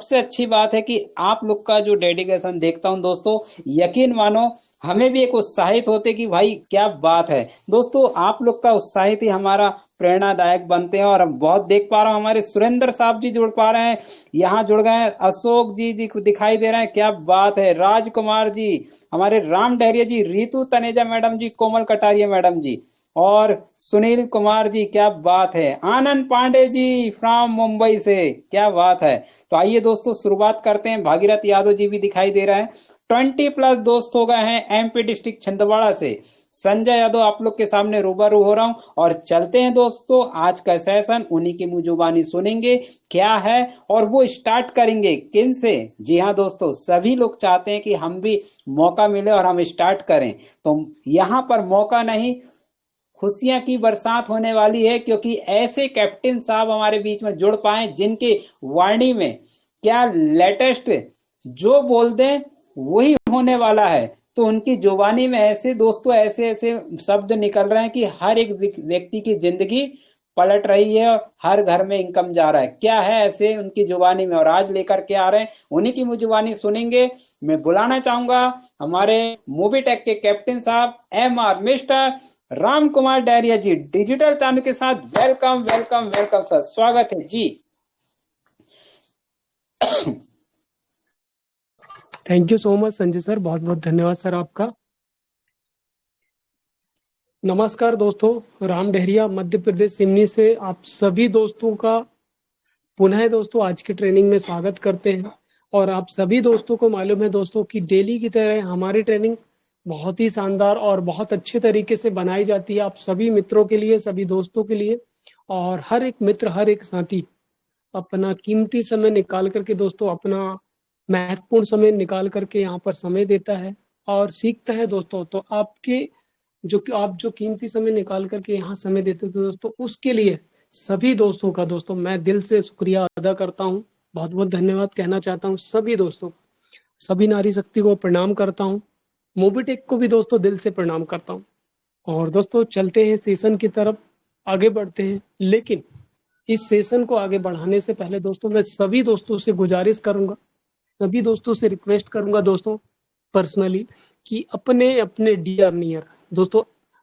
सबसे अच्छी बात है कि आप लोग का जो डेडिकेशन देखता हूं दोस्तों, यकीन मानो हमें भी एक उत्साहित होते कि भाई क्या बात है। दोस्तों आप लोग का उत्साहित ही हमारा प्रेरणादायक बनते हैं। और हम बहुत देख पा रहा हूँ हमारे सुरेंद्र साहब जी जुड़ पा रहे हैं, यहाँ जुड़ गए हैं, अशोक जी दिखाई दे रहे हैं, क्या बात है, राजकुमार जी, हमारे राम डहरिया जी, रितु तनेजा मैडम जी, कोमल कटारिया मैडम जी, और सुनील कुमार जी, क्या बात है, आनंद पांडे जी फ्रॉम मुंबई से, क्या बात है। तो आइए दोस्तों शुरुआत करते हैं। भागीरथ यादव जी भी दिखाई दे रहे हैं। 20+ दोस्त हो गए हैं एमपी डिस्ट्रिक्ट छिंदवाड़ा से। संजय यादव आप लोग के सामने रूबरू हो रहा हूं और चलते हैं दोस्तों, आज का सेशन उन्हीं की मुंह जुबानी सुनेंगे क्या है, और वो स्टार्ट करेंगे किन से। जी हाँ दोस्तों, सभी लोग चाहते हैं कि हम भी मौका मिले और हम स्टार्ट करें। तो यहाँ पर मौका नहीं, खुशियां की बरसात होने वाली है, क्योंकि ऐसे कैप्टन साहब हमारे बीच में जुड़ पाए जिनके वाणी में क्या लेटेस्ट जो बोल दें वही होने वाला है। तो उनकी जुबानी में ऐसे दोस्तों ऐसे ऐसे शब्द निकल रहे हैं कि हर एक व्यक्ति की जिंदगी पलट रही है और हर घर में इनकम जा रहा है। क्या है ऐसे उनकी जुबानी में, और आज लेकर के आ रहे हैं, उन्हीं की जुबानी सुनेंगे। मैं बुलाना चाहूंगा हमारे मूवी टेक के कैप्टन साहब MR mister Ram Kumar Dariya ji, digital channel के साथ। वेलकम वेलकम वेलकम सर, स्वागत है जी। Thank you so much Sanjay sir, बहुत बहुत धन्यवाद सर आपका। नमस्कार दोस्तों, राम डहरिया मध्य प्रदेश सिमनी से आप सभी दोस्तों का पुनः दोस्तों आज की ट्रेनिंग में स्वागत करते हैं। और आप सभी दोस्तों को मालूम है दोस्तों कि डेली की तरह हमारी ट्रेनिंग बहुत ही शानदार और बहुत अच्छे तरीके से बनाई जाती है आप सभी मित्रों के लिए, सभी दोस्तों के लिए। और हर एक मित्र, हर एक साथी अपना कीमती समय निकाल करके दोस्तों, अपना महत्वपूर्ण समय निकाल करके यहाँ पर समय देता है और सीखता है दोस्तों। तो आपके आप जो कीमती समय निकाल करके यहाँ समय देते थे दोस्तों, उसके लिए सभी दोस्तों का दोस्तों मैं दिल से शुक्रिया अदा करता हूँ। बहुत बहुत धन्यवाद कहना चाहता हूँ सभी दोस्तों, सभी नारी शक्ति को प्रणाम करता हूँ। मोबिटेक को भी दोस्तों दिल से प्रणाम करता हूँ। और दोस्तों चलते हैं सेशन की तरफ, आगे बढ़ते हैं। लेकिन इस सेशन को आगे बढ़ाने से पहले दोस्तों मैं सभी दोस्तों से गुजारिश करूंगा, सभी दोस्तों से रिक्वेस्ट करूंगा दोस्तों पर्सनली, कि अपने अपने डियर नियर दोस्तों,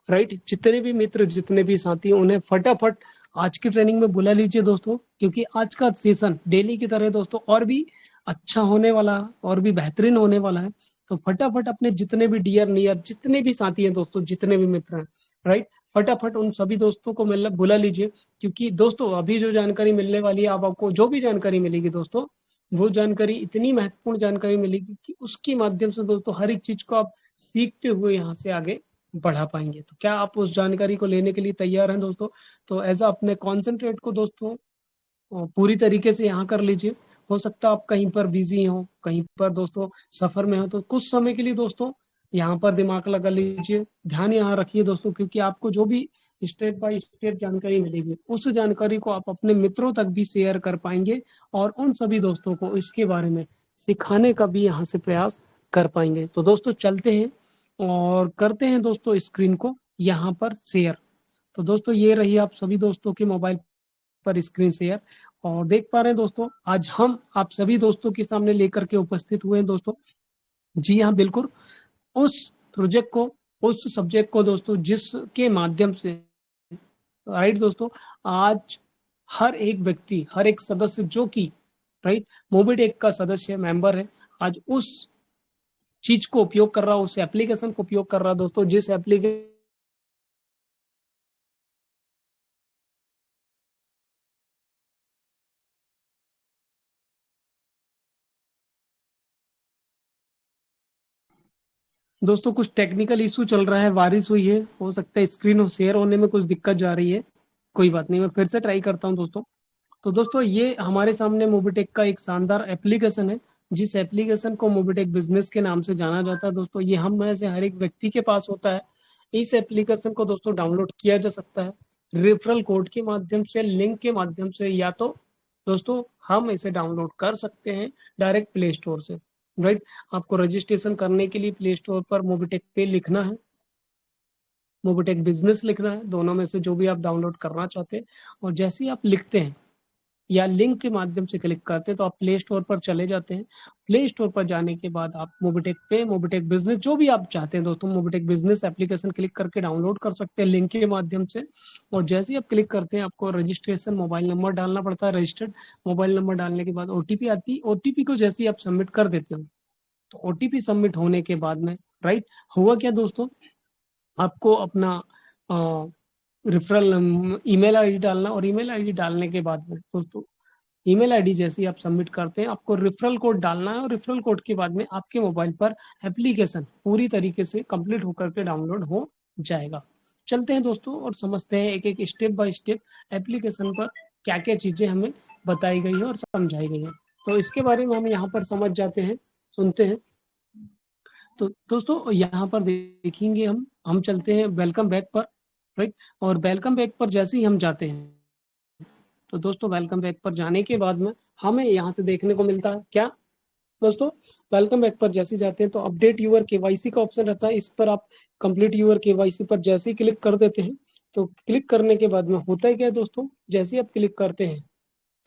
राइट, जितने भी मित्र, जितने भी साथी, उन्हें फटाफट आज की ट्रेनिंग में बुला लीजिए दोस्तों, क्योंकि आज का सेशन डेली की तरह दोस्तों और भी अच्छा होने वाला है और भी बेहतरीन होने वाला है। तो फटाफट अपने जितने भी डियर नियर, जितने भी साथी हैं दोस्तों, जितने भी मित्र हैं, राइट, फटाफट उन सभी दोस्तों को मतलब बुला लीजिए। क्योंकि दोस्तों अभी जो जानकारी मिलने वाली है, आपको जो भी जानकारी मिलेगी दोस्तों, वो जानकारी इतनी महत्वपूर्ण जानकारी मिलेगी कि उसके माध्यम से दोस्तों हर एक चीज को आप सीखते हुए यहाँ से आगे बढ़ा पाएंगे। तो क्या आप उस जानकारी को लेने के लिए तैयार हैं दोस्तों? तो एज अपने कॉन्सेंट्रेट को दोस्तों पूरी तरीके से यहाँ कर लीजिए। हो सकता है आप कहीं पर बिजी हो, कहीं पर दोस्तों सफर में हो, तो कुछ समय के लिए दोस्तों यहाँ पर दिमाग लगा लीजिए, ध्यान यहाँ रखिए दोस्तों, क्योंकि आपको जो भी स्टेप बाय स्टेप जानकारी मिलेगी, उस जानकारी को आप अपने मित्रों तक भी शेयर कर पाएंगे और उन सभी दोस्तों को इसके बारे में सिखाने का भी यहाँ से प्रयास कर पाएंगे। तो दोस्तों चलते हैं और करते हैं दोस्तों स्क्रीन को यहाँ पर शेयर। तो दोस्तों ये रही आप सभी दोस्तों के मोबाइल पर स्क्रीन शेयर, और देख पा रहे हैं दोस्तों आज हम आप सभी दोस्तों के सामने लेकर के उपस्थित हुए हैं दोस्तों। जी हाँ बिल्कुल, उस प्रोजेक्ट को, उस सब्जेक्ट को दोस्तों जिसके माध्यम से, राइट दोस्तों, आज हर एक व्यक्ति, हर एक सदस्य जो कि राइट मोबिटेक का सदस्य मेंबर है, आज उस चीज को उपयोग कर रहा, उस एप्लीकेशन को उपयोग कर रहा दोस्तों, जिस एप्लीकेशन दोस्तों कुछ टेक्निकल इशू चल रहा है, बारिश हुई है, हो सकता है स्क्रीन शेयर होने में कुछ दिक्कत जा रही है। कोई बात नहीं, मैं फिर से ट्राई करता हूँ दोस्तों। तो दोस्तों ये हमारे सामने मोबिटेक का एक शानदार एप्लीकेशन है, जिस एप्लीकेशन को मोबिटेक बिजनेस के नाम से जाना जाता है दोस्तों। ये हम में से हर एक व्यक्ति के पास होता है। इस एप्लीकेशन को दोस्तों डाउनलोड किया जा सकता है रेफरल कोड के माध्यम से, लिंक के माध्यम से, या तो दोस्तों हम इसे डाउनलोड कर सकते हैं डायरेक्ट प्ले स्टोर से, राइट। आपको रजिस्ट्रेशन करने के लिए प्ले स्टोर पर मोबिटेक पे लिखना है, मोबिटेक बिजनेस लिखना है, दोनों में से जो भी आप डाउनलोड करना चाहते हैं। और जैसे ही आप लिखते हैं, या लिंक के माध्यम से क्लिक करते हैं तो आप प्ले स्टोर पर चले जाते हैं। प्ले स्टोर पर जाने के बाद आप मोबिटेक पे मोबिटेक बिजनेस जो भी आप चाहते हैं दोस्तों, मोबिटेक बिजनेस एप्लीकेशन क्लिक करके डाउनलोड कर सकते हैं लिंक के माध्यम से। और जैसे ही आप क्लिक करते हैं आपको रजिस्ट्रेशन मोबाइल नंबर डालना पड़ता है। रजिस्टर्ड मोबाइल नंबर डालने के बाद ओटीपी आती है। ओटीपी को जैसे ही आप सबमिट कर देते हो तो ओटीपी सबमिट होने के बाद में राइट हुआ क्या दोस्तों, आपको अपना रेफरल ईमेल आईडी डालना, और ईमेल आईडी डालने के बाद में दोस्तों ईमेल आईडी जैसे ही आप सबमिट करते हैं आपको रेफरल कोड डालना है, और रेफरल कोड के बाद में आपके मोबाइल पर एप्लीकेशन पूरी तरीके से कंप्लीट होकर के डाउनलोड हो जाएगा। चलते हैं दोस्तों और समझते हैं एक एक स्टेप बाय स्टेप एप्लीकेशन पर क्या क्या चीजें हमें बताई गई है और समझाई गई है। तो इसके बारे में हम यहाँ पर समझ जाते हैं, सुनते हैं। तो दोस्तों यहाँ पर देखेंगे हम चलते हैं वेलकम बैक पर, राइट। और वेलकम बैक पर जैसे ही हम जाते हैं तो दोस्तों वेलकम बैक पर जाने के बाद में हमें यहाँ से देखने को मिलता है क्या दोस्तों, वेलकम बैक पर जैसे जाते हैं तो अपडेट यूर केवाईसी का ऑप्शन रहता है। इस पर आप कंप्लीट यूर केवाईसी पर जैसे ही क्लिक कर देते हैं तो क्लिक करने के बाद में होता है क्या दोस्तों, जैसे ही आप क्लिक करते हैं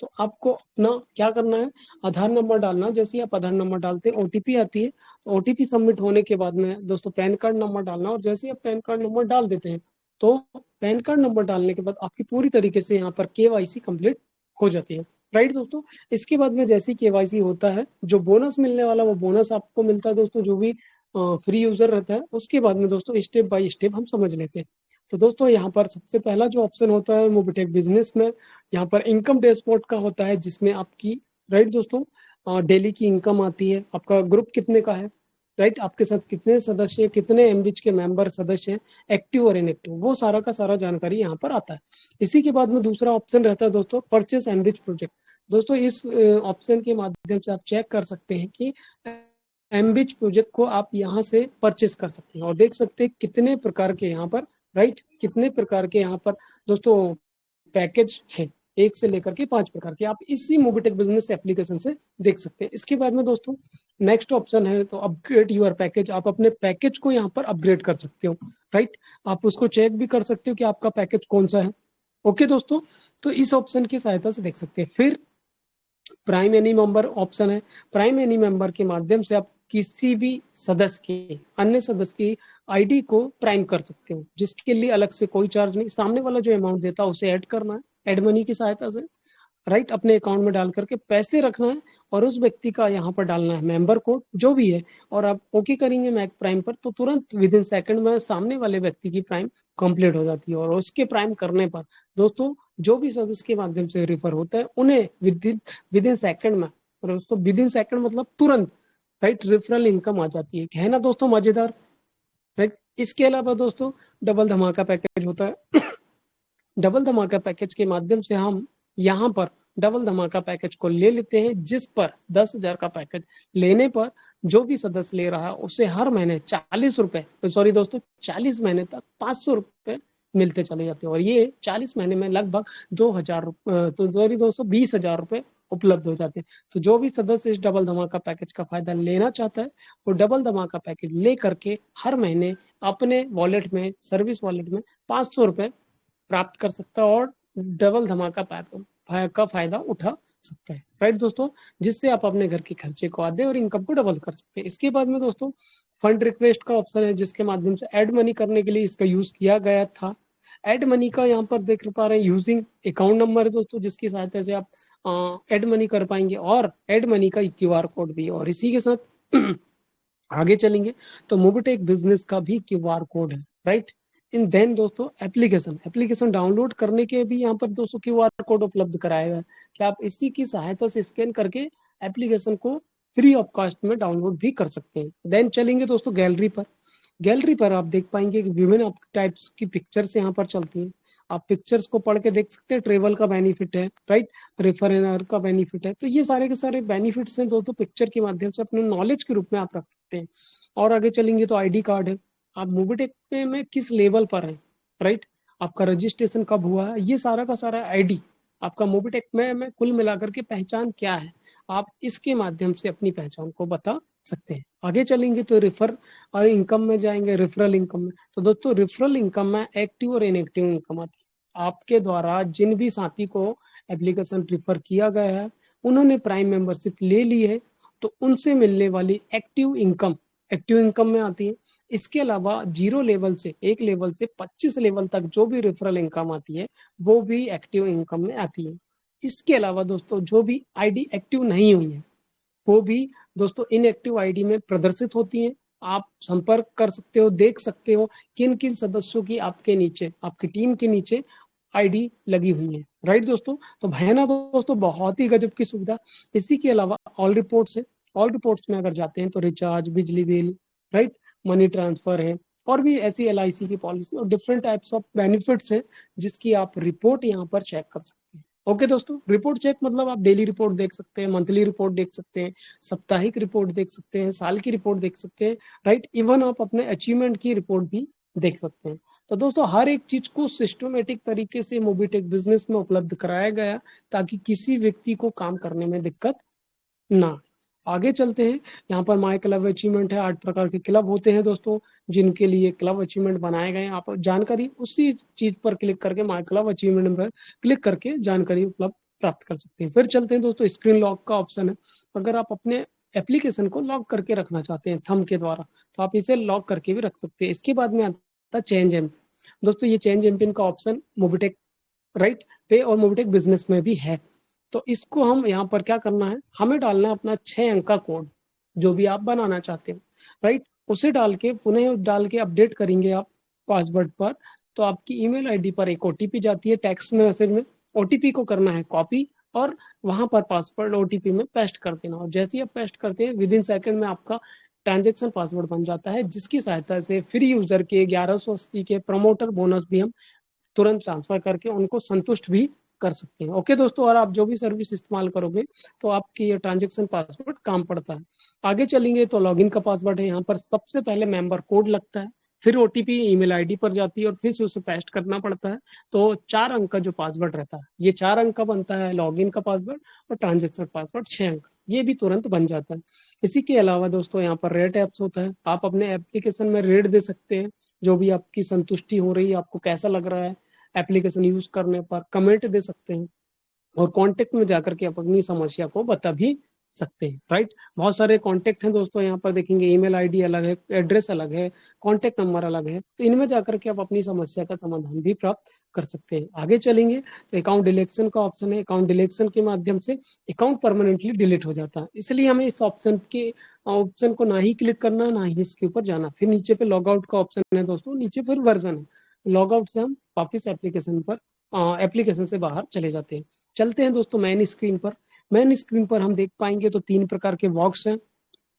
तो आपको अपना क्या करना है, आधार नंबर डालना। जैसे ही आप आधार नंबर डालते हैं ओटीपी आती है, तो ओटीपी सबमिट होने के बाद में दोस्तों पैन कार्ड नंबर डालना। और जैसे ही आप पैन कार्ड नंबर डाल देते हैं तो पैन कार्ड नंबर डालने के बाद आपकी पूरी तरीके से यहाँ पर केवाईसी कंप्लीट हो जाती है, राइट दोस्तों। इसके बाद में जैसे ही केवाईसी होता है जो बोनस मिलने वाला वो बोनस आपको मिलता है दोस्तों, जो भी फ्री यूजर रहता है। उसके बाद में दोस्तों स्टेप बाय स्टेप हम समझ लेते हैं। तो दोस्तों यहाँ पर सबसे पहला जो ऑप्शन होता है मोबिटेक बिजनेस में, यहाँ पर इनकम डैशबोर्ड का होता है, जिसमें आपकी राइट दोस्तों डेली की इनकम आती है, आपका ग्रुप कितने का है, राइट, आपके साथ कितने सदस्य, कितने एमरिच के मेंबर सदस्य हैं, एक्टिव और इनएक्टिव, वो सारा का सारा जानकारी यहाँ पर आता है। इसी के बाद में दूसरा ऑप्शन रहता है दोस्तों परचेस एमरिच प्रोजेक्ट। दोस्तों इस ऑप्शन के माध्यम से आप चेक कर सकते हैं कि एमरिच प्रोजेक्ट को आप यहाँ से परचेस कर सकते हैं और देख सकते हैं कितने प्रकार के यहाँ पर राइट, कितने प्रकार के यहाँ पर दोस्तों पैकेज है, 1 से लेकर के 5 प्रकार के, आप इसी मोबिटेक बिजनेस एप्लीकेशन से देख सकते हैं। इसके बाद में दोस्तों नेक्स्ट ऑप्शन है तो अपग्रेड यूर पैकेज। आप अपने पैकेज को यहाँ पर अपग्रेड कर सकते हो, राइट। आप उसको चेक भी कर सकते हो कि आपका पैकेज कौन सा है। ओके दोस्तों, तो इस ऑप्शन की सहायता से देख सकते हैं। फिर प्राइम एनी मेंबर ऑप्शन है। प्राइम एनी मेंबर के माध्यम से आप किसी भी सदस्य के, अन्य सदस्य की आईडी को प्राइम कर सकते हो, जिसके लिए अलग से कोई चार्ज नहीं, सामने वाला जो अमाउंट देता है उसे ऐड करना है एड मनी की सहायता से, राइट, अपने अकाउंट में डाल करके पैसे रखना है और उस व्यक्ति का यहाँ पर डालना है मेंबर कोड जो भी है, और आप ओके करेंगे मैक प्राइम पर तो तुरंत विद इन सेकंड में सामने वाले व्यक्ति की प्राइम कंप्लीट हो जाती है। और उसके प्राइम करने पर दोस्तों जो भी सदस्य के माध्यम से रेफर होता है उन्हें विद इन सेकंड में, और दोस्तों विद इन सेकंड मतलब तुरंत, राइट, रेफरल इनकम आ जाती है ना दोस्तों, मजेदार, राइट। इसके अलावा दोस्तों डबल धमाका पैकेज होता है। डबल धमाका पैकेज के माध्यम से हम यहाँ पर डबल धमाका पैकेज को ले लेते हैं, जिस पर 10,000 का पैकेज लेने पर जो भी सदस्य ले रहा है उसे हर महीने 40 रुपए, सॉरी दोस्तों 40 महीने तक 500 रुपए मिलते चले जाते हैं। और ये 40 महीने में लगभग 2,000 तो सॉरी दोस्तों 20,000 रुपए उपलब्ध हो जाते हैं। तो जो भी सदस्य इस डबल धमाका पैकेज का फायदा लेना चाहता है वो डबल धमाका पैकेज ले करके हर महीने अपने वॉलेट में, सर्विस वॉलेट में 500 रुपए प्राप्त कर सकता है और डबल धमाका का फायदा उठा सकता है, राइट दोस्तों, जिससे आप अपने घर के खर्चे को आधे और इनकम को डबल कर सकते हैं। इसके बाद में दोस्तों फंड रिक्वेस्ट का ऑप्शन है, जिसके माध्यम से एड मनी करने के लिए इसका यूज किया गया था। एड मनी का यहाँ पर देख पा रहे हैं यूजिंग अकाउंट नंबर है दोस्तों, जिसकी सहायता से आप एड मनी कर पाएंगे, और एड मनी का क्यूआर कोड भी है। और इसी के साथ आगे चलेंगे तो मोबिटेक बिजनेस का भी क्यूआर कोड है, राइट। इन देन दोस्तों एप्लीकेशन डाउनलोड करने के भी यहाँ पर दोस्तों क्यूआर कोड उपलब्ध कराया गया है कि आप इसी की सहायता से स्कैन करके एप्लीकेशन को फ्री ऑफ कॉस्ट में डाउनलोड भी कर सकते हैं। देन चलेंगे दोस्तों गैलरी पर। गैलरी पर आप देख पाएंगे कि विभिन्न टाइप्स की पिक्चर्स यहाँ पर चलती हैं। आप पिक्चर्स को पढ़ के देख सकते हैं, ट्रेवल का बेनिफिट है, राइट, रेफरर का बेनिफिट है। तो ये सारे के सारे बेनिफिट्स हैं दोस्तों, पिक्चर के माध्यम से अपने नॉलेज के रूप में आप रख सकते हैं। और आगे चलेंगे तो आईडी कार्ड है, आप मोबिटेक पे में किस लेवल पर हैं, राइट, आपका रजिस्ट्रेशन कब हुआ है, ये सारा का सारा आईडी आपका मोबिटेक में कुल मिलाकर के पहचान क्या है, आप इसके माध्यम से अपनी पहचान को बता सकते हैं। आगे चलेंगे तो रेफर और इनकम में जाएंगे, रेफरल इनकम में। तो दोस्तों रेफरल इनकम में एक्टिव और इनएक्टिव इनकम आती है। आपके द्वारा जिन भी साथी को एप्लीकेशन प्रीफर किया गया है, उन्होंने प्राइम मेंबरशिप ले ली है, तो उनसे मिलने वाली एक्टिव इनकम में आती है। इसके अलावा 0 लेवल से 1 लेवल से 25 लेवल तक जो भी रेफरल इनकम आती है, वो भी एक्टिव इनकम में आती है। इसके अलावा दोस्तों जो भी आईडी एक्टिव नहीं हुई है, वो भी दोस्तों इनएक्टिव आईडी में प्रदर्शित होती हैं। आप संपर्क कर सकते हो, देख सकते हो किन किन सदस्यों की आपके नीचे, आपकी टीम के नीचे आईडी लगी हुई है। राइट दोस्तों, तो है ना दोस्तों बहुत ही गजब की सुविधा। इसी के अलावा ऑल रिपोर्ट्स है। ऑल रिपोर्ट्स में अगर जाते हैं तो रिचार्ज, बिजली बिल, राइट, मनी ट्रांसफर है, और भी ऐसी LIC की पॉलिसी और डिफरेंट टाइप्स ऑफ बेनिफिट्स है जिसकी आप रिपोर्ट यहाँ पर चेक कर सकते हैं। ओके दोस्तों, रिपोर्ट चेक मतलब आप डेली रिपोर्ट देख सकते हैं, मंथली रिपोर्ट देख सकते हैं, साप्ताहिक रिपोर्ट देख सकते हैं, साल की रिपोर्ट देख सकते हैं, राइट, इवन आप अपने अचीवमेंट की रिपोर्ट भी देख सकते हैं। तो दोस्तों हर एक चीज को सिस्टमेटिक तरीके से मोबिटेक बिजनेस में उपलब्ध कराया गया ताकि किसी व्यक्ति को काम करने में दिक्कत ना। आगे चलते हैं। यहाँ पर माई क्लब अचीवमेंट है। 8 प्रकार के क्लब होते हैं दोस्तों, जिनके लिए क्लब अचीवमेंट बनाए गए हैं। आप जानकारी उसी चीज पर क्लिक करके माई क्लब अचीवमेंट पर क्लिक करके जानकारी उपलब्ध प्राप्त कर सकते हैं। फिर चलते हैं दोस्तों, स्क्रीन लॉक का ऑप्शन है। अगर आप अपने एप्लीकेशन को लॉक करके रखना चाहते हैं थंब के द्वारा, तो आप इसे लॉक करके भी रख सकते हैं। इसके बाद में आता है चेंज एम्पिन। दोस्तों ये चेंज एम्पिन का ऑप्शन मोबिटेक, राइट, पे और मोबिटेक बिजनेस में भी है। तो इसको हम यहाँ पर क्या करना है, हमें डालना है अपना 6 अंक का कोड, जो भी आप बनाना चाहते हो, राइट, उसे डाल के पुनः डाल के अपडेट करेंगे आप पासवर्ड पर, तो आपकी ईमेल आईडी पर एक ओटीपी जाती है टेक्स्ट मैसेज में। ओटीपी को करना है कॉपी और वहां पर पासवर्ड ओटीपी में पेस्ट कर देना, और जैसे ही आप पेस्ट करते हैं विद इन सेकंड में आपका ट्रांजेक्शन पासवर्ड बन जाता है, जिसकी सहायता से फ्री यूजर के 1180 के प्रमोटर बोनस भी हम तुरंत ट्रांसफर करके उनको संतुष्ट भी कर सकते हैं। ओके दोस्तों, और आप जो भी सर्विस इस्तेमाल करोगे तो आपकी ये ट्रांजेक्शन पासवर्ड काम पड़ता है। आगे चलेंगे तो लॉगिन का पासवर्ड है। यहाँ पर सबसे पहले मेंबर कोड लगता है, फिर ओटीपी ईमेल आईडी पर जाती है और फिर से उसे पेस्ट करना पड़ता है। तो 4 अंक का जो पासवर्ड रहता है, ये 4 अंक का बनता है लॉगिन का पासवर्ड, और ट्रांजेक्शन पासवर्ड 6 अंक, ये भी तुरंत बन जाता है। इसी के अलावा दोस्तों यहाँ पर रेट एप्स होता है। आप अपने एप्लीकेशन में रेट दे सकते हैं, जो भी आपकी संतुष्टि हो रही है, आपको कैसा लग रहा है एप्लीकेशन यूज करने पर, कमेंट दे सकते हैं, और कांटेक्ट में जाकर के आप अपनी समस्या को बता भी सकते हैं। राइट, बहुत सारे कांटेक्ट हैं दोस्तों, यहाँ पर देखेंगे ईमेल आईडी अलग है, एड्रेस अलग है, कांटेक्ट नंबर अलग है, तो इनमें जाकर के आप अपनी समस्या का समाधान भी प्राप्त कर सकते हैं। आगे चलेंगे तो अकाउंट डिलीशन का ऑप्शन है। अकाउंट डिलीशन के माध्यम से अकाउंट परमानेंटली डिलीट हो जाता है, इसलिए हमें इस ऑप्शन को ना ही क्लिक करना, ना ही इसके ऊपर जाना। फिर नीचे पे लॉग आउट का ऑप्शन है दोस्तों, नीचे फिर वर्जन है। लॉग आउट से हम वापिस एप्लीकेशन से बाहर चले जाते हैं। चलते हैं दोस्तों मेन स्क्रीन पर। मेन स्क्रीन पर हम देख पाएंगे तो 3 प्रकार के बॉक्स हैं,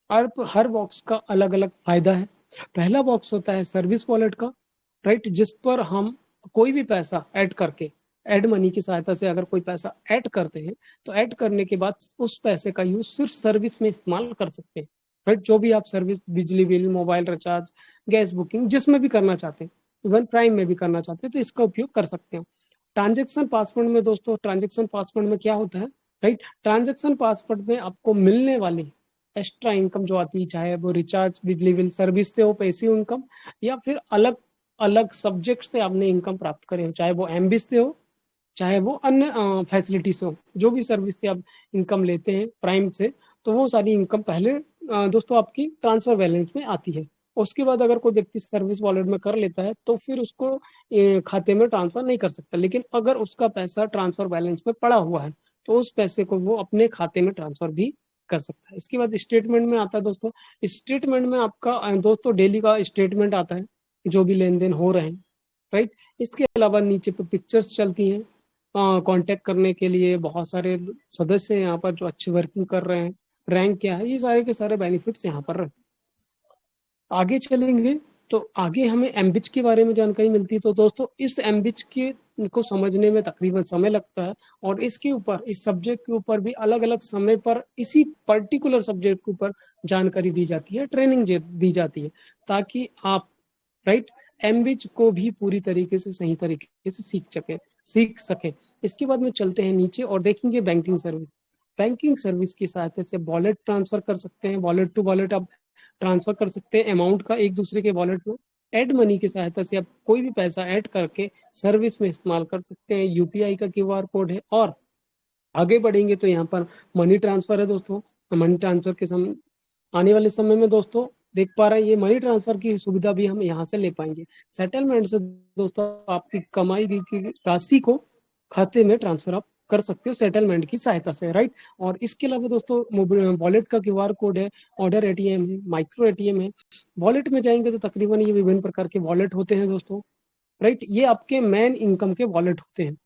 और हर बॉक्स का अलग अलग फायदा है। पहला बॉक्स होता है सर्विस वॉलेट का, राइट, जिस पर हम कोई भी पैसा ऐड करके, ऐड मनी की सहायता से अगर कोई पैसा ऐड करते हैं, तो ऐड करने के बाद उस पैसे का यूज सिर्फ सर्विस में इस्तेमाल कर सकते हैं। राइट, जो भी आप सर्विस, बिजली bill, mobile recharge, gas booking, जिसमें भी करना चाहते हैं, इवन प्राइम में भी करना चाहते हैं, तो इसका उपयोग कर सकते हैं। ट्रांजेक्शन पासवर्ड में दोस्तों, ट्रांजेक्शन पासवर्ड में क्या होता है, राइट, ट्रांजेक्शन पासवर्ड में आपको मिलने वाली एक्स्ट्रा इनकम जो आती है, चाहे वो रिचार्ज, बिजली बिल सर्विस से हो पैसिव इनकम, या फिर अलग अलग सब्जेक्ट से आपने इनकम प्राप्त करे हो, चाहे वो एमबी से हो, चाहे वो अन्य फैसिलिटी से हो, जो भी सर्विस से आप इनकम लेते हैं प्राइम से, तो वो सारी इनकम पहले दोस्तों आपकी ट्रांसफर बैलेंस में आती है। उसके बाद अगर कोई व्यक्ति सर्विस वॉलेट में कर लेता है तो फिर उसको खाते में ट्रांसफर नहीं कर सकता, लेकिन अगर उसका पैसा ट्रांसफर बैलेंस में पड़ा हुआ है तो उस पैसे को वो अपने खाते में ट्रांसफर भी कर सकता है। इसके बाद स्टेटमेंट में आता है दोस्तों। स्टेटमेंट में आपका दोस्तों डेली का स्टेटमेंट आता है, जो भी लेन देन हो रहे हैं, राइट। इसके अलावा नीचे पे पिक्चर्स चलती हैं, कांटेक्ट करने के लिए बहुत सारे सदस्य हैं यहाँ पर जो अच्छे वर्किंग कर रहे हैं, रैंक क्या है, ये सारे के सारे बेनिफिट्स यहाँ पर रहते हैं। आगे चलेंगे तो आगे हमें एमबिच के बारे में जानकारी मिलती है। तो दोस्तों इस एमबिच के को समझने में तकरीबन समय लगता है, और इसके ऊपर, इस सब्जेक्ट के ऊपर भी अलग अलग समय पर इसी पर्टिकुलर सब्जेक्ट के ऊपर जानकारी दी जाती है, ट्रेनिंग दी जाती है, ताकि आप, राइट, एमबिच को भी पूरी तरीके से, सही तरीके से सीख सके। इसके बाद में चलते हैं नीचे और देखेंगे बैंकिंग सर्विस। बैंकिंग सर्विस की सहायता से वॉलेट ट्रांसफर कर सकते हैं, वॉलेट टू वॉलेट आप ट्रांसफर कर सकते हैं अमाउंट का एक दूसरे के वॉलेट में, ऐड मनी की सहायता से आप कोई भी पैसा ऐड करके सर्विस में इस्तेमाल कर सकते हैं। यूपीआई का क्यूआर कोड है। और आगे बढ़ेंगे तो यहाँ पर मनी ट्रांसफर है दोस्तों। मनी ट्रांसफर के समय आने वाले समय में दोस्तों देख पा रहे हैं, ये मनी ट्रांसफर की सुविधा भी हम यहाँ से ले पाएंगे। सेटलमेंट से दोस्तों आपकी कमाई की राशि को खाते में ट्रांसफर आप कर सकते हो सेटलमेंट की सहायता से, राइट। और इसके अलावा दोस्तों वॉलेट का क्यूआर कोड है, ऑर्डर एटीएम है, माइक्रो एटीएम है। वॉलेट में जाएंगे तो तकरीबन ये विभिन्न प्रकार के वॉलेट होते हैं दोस्तों, राइट। ये आपके मेन इनकम के वॉलेट होते हैं।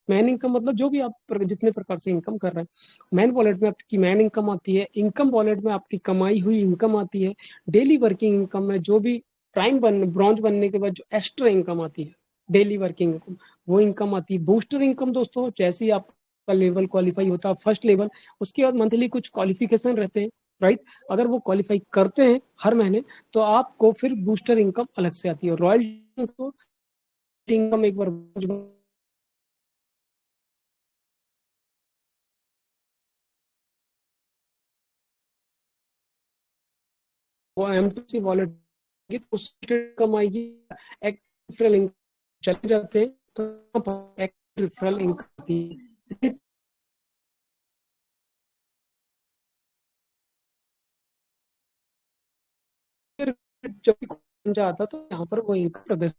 मेन इनकम मतलब जो भी आप जितने प्रकार से इनकम कर रहे हैं, मेन वॉलेट में आपकी मेन इनकम आती है। इनकम वॉलेट में आपकी कमाई हुई इनकम आती है। डेली वर्किंग इनकम में जो भी ब्रॉन्ज बनने के बाद जो एक्स्ट्रा इनकम आती है, डेली वर्किंग इनकम, वो इनकम आती है। बूस्टर इनकम दोस्तों, जैसे ही आपका लेवल क्वालिफाई होता है फर्स्ट लेवल, उसके बाद मंथली कुछ क्वालिफिकेशन रहते हैं, राइट। अगर वो क्वालिफाई करते हैं हर महीने, तो आपको फिर बूस्टर इनकम अलग से आती है। रॉयल इनकम एक बार वो M2C वॉलेट तो उस इनकम आएगी। एक रेफरल इनकम चले जाते हैं तो एक रेफरल इनकम आती है। फिर जब भी कोई आता तो यहाँ पर वो इनकम प्रदर्शित।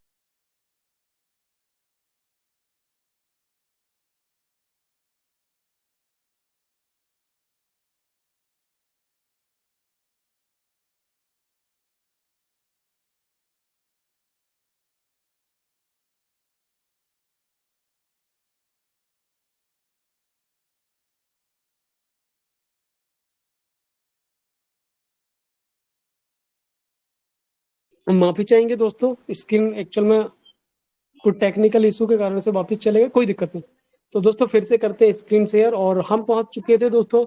हम माफी चाहेंगे दोस्तों, स्क्रीन एक्चुअल में कुछ टेक्निकल इशू के कारण से वापस चले गए, कोई दिक्कत नहीं। तो दोस्तों फिर से करते हैं स्क्रीन शेयर। और हम पहुंच चुके थे दोस्तों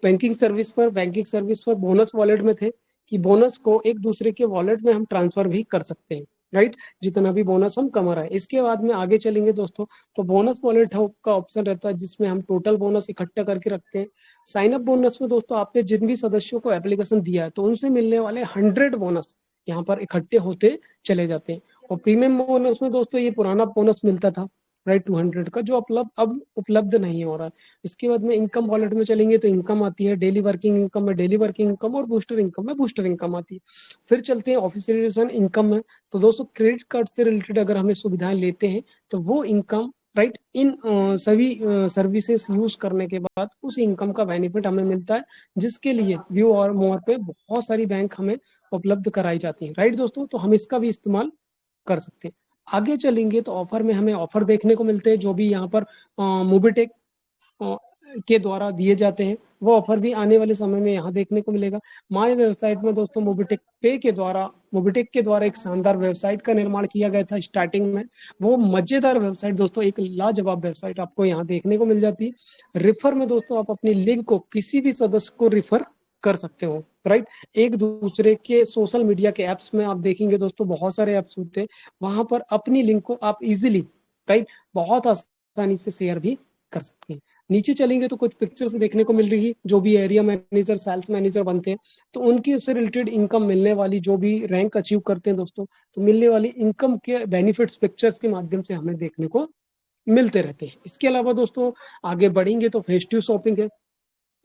बैंकिंग सर्विस पर बोनस वॉलेट में थे, कि बोनस को एक दूसरे के वॉलेट में हम ट्रांसफर भी कर सकते हैं, राइट। जितना भी बोनस हम कमा रहे हैं। इसके बाद में आगे चलेंगे दोस्तों, तो बोनस वॉलेट का ऑप्शन रहता है, जिसमें हम टोटल बोनस इकट्ठा करके रखते हैं। साइन अप बोनस में दोस्तों आपने जिन भी सदस्यों को एप्लीकेशन दिया है, तो उनसे मिलने वाले 100 बोनस यहाँ पर इकट्ठे होते चले जाते हैं। और प्रीमियम बोनस में दोस्तों ये पुराना बोनस मिलता था, राइट, 200 का, जो अब उपलब्ध नहीं हो रहा है। इसके बाद में इनकम वॉलेट में चलेंगे तो इनकम आती है, डेली वर्किंग इनकम में डेली वर्किंग इनकम, और बूस्टर इनकम में बूस्टर इनकम आती है। फिर चलते हैं ऑफिशियलाइजेशन इनकम में। तो दोस्तों क्रेडिट कार्ड से रिलेटेड अगर हमें सुविधाएं लेते हैं, तो वो इनकम, राइट, इन सभी सर्विसेज यूज करने के बाद उस इनकम का बेनिफिट हमें मिलता है, जिसके लिए व्यू और मोर पे बहुत सारी बैंक हमें उपलब्ध कराई जाती है, राइट दोस्तों। तो हम इसका भी इस्तेमाल कर सकते हैं। आगे चलेंगे तो ऑफर में हमें ऑफर देखने को मिलते हैं, जो भी यहाँ पर मोबिटेक के द्वारा दिए जाते हैं, वो ऑफर भी आने वाले समय में यहाँ देखने को मिलेगा। माय वेबसाइट में दोस्तों मोबिटेक के द्वारा एक शानदार वेबसाइट का निर्माण किया गया था स्टार्टिंग में। वो मजेदार वेबसाइट दोस्तों, एक लाजवाब वेबसाइट आपको यहाँ देखने को मिल जाती है। रिफर में दोस्तों आप अपनी लिंक को किसी भी सदस्य को रिफर कर सकते हो, राइट। एक दूसरे के सोशल मीडिया के एप्स में आप देखेंगे दोस्तों, बहुत सारे एप्स होते हैं, वहां पर अपनी लिंक को आप इजिली, राइट, बहुत आसानी से शेयर भी कर सकते हैं। नीचे चलेंगे तो कुछ पिक्चर्स देखने को मिल रही है, जो भी एरिया मैनेजर, सेल्स मैनेजर बनते हैं, तो उनके से रिलेटेड इनकम मिलने वाली, जो भी रैंक अचीव करते हैं दोस्तों, तो मिलने वाली इनकम के बेनिफिट्स पिक्चर्स के माध्यम से हमें देखने को मिलते रहते हैं। इसके अलावा दोस्तों आगे बढ़ेंगे तो फेस्टिव शॉपिंग है।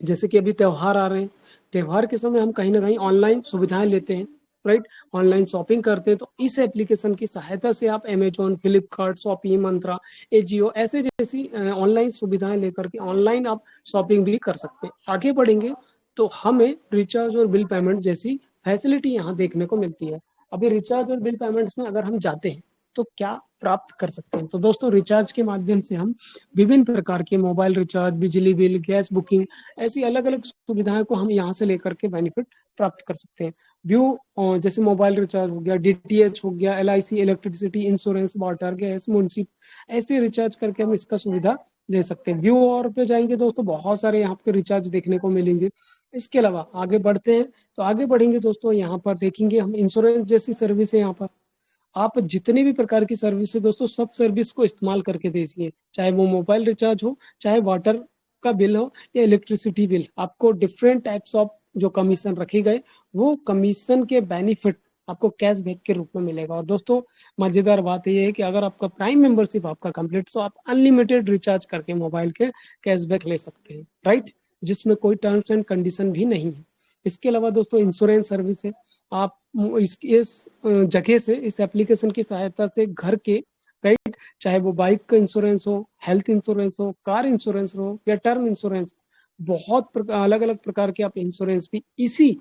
जैसे कि अभी त्योहार आ रहे हैं, त्योहार के समय हम कहीं ना कहीं ऑनलाइन सुविधाएं लेते हैं, राइट, ऑनलाइन शॉपिंग करते हैं। तो इस एप्लीकेशन की सहायता से आप अमेजोन, फ्लिपकार्ट, शॉपी, मंत्रा, एजियो ऐसे जैसी ऑनलाइन सुविधाएं लेकर के ऑनलाइन आप शॉपिंग भी कर सकते हैं। आगे बढ़ेंगे तो हमें रिचार्ज और बिल पेमेंट जैसी फैसिलिटी यहाँ देखने को मिलती है। अभी रिचार्ज और बिल पेमेंट्स में अगर हम जाते हैं तो क्या प्राप्त कर सकते हैं, तो दोस्तों रिचार्ज के माध्यम से हम विभिन्न प्रकार के मोबाइल रिचार्ज, बिजली बिल, गैस बुकिंग, ऐसी अलग अलग सुविधाएं को हम यहाँ से लेकर के बेनिफिट प्राप्त कर सकते हैं। व्यू जैसे मोबाइल रिचार्ज हो गया, डीटीएच हो गया, LIC, electricity, insurance, water, gas, municipal, ऐसे रिचार्ज करके हम इसका सुविधा ले सकते हैं। व्यू और पे जाएंगे दोस्तों, बहुत सारे यहाँ पे रिचार्ज देखने को मिलेंगे। इसके अलावा आगे बढ़ते हैं, तो आगे बढ़ेंगे दोस्तों, यहाँ पर देखेंगे हम इंश्योरेंस जैसी सर्विस है। यहाँ पर आप जितने भी प्रकार की सर्विस है दोस्तों, सब सर्विस को इस्तेमाल करके देखिए, चाहे वो मोबाइल रिचार्ज हो, चाहे वाटर का बिल हो, या इलेक्ट्रिसिटी बिल, आपको डिफरेंट टाइप्स ऑफ जो कमीशन रखे गए, वो कमीशन के बेनिफिट आपको कैशबैक के रूप में मिलेगा। और दोस्तों मजेदार बात ये है कि अगर आपका प्राइम मेंबरशिप आपका कंप्लीट, तो आप अनलिमिटेड रिचार्ज करके मोबाइल के कैशबैक ले सकते हैं, राइट, जिसमें कोई टर्म्स एंड कंडीशन भी नहीं है। इसके अलावा दोस्तों इंश्योरेंस सर्विस है। आप इस जगह से, इस एप्लीकेशन की सहायता से घर के, राइट, चाहे वो बाइक का इंश्योरेंस हो, हेल्थ इंश्योरेंस हो, कार इंश्योरेंस हो या टर्म इंश्योरेंस, बहुत अलग अलग प्रकार के आप इंश्योरेंस भी इसी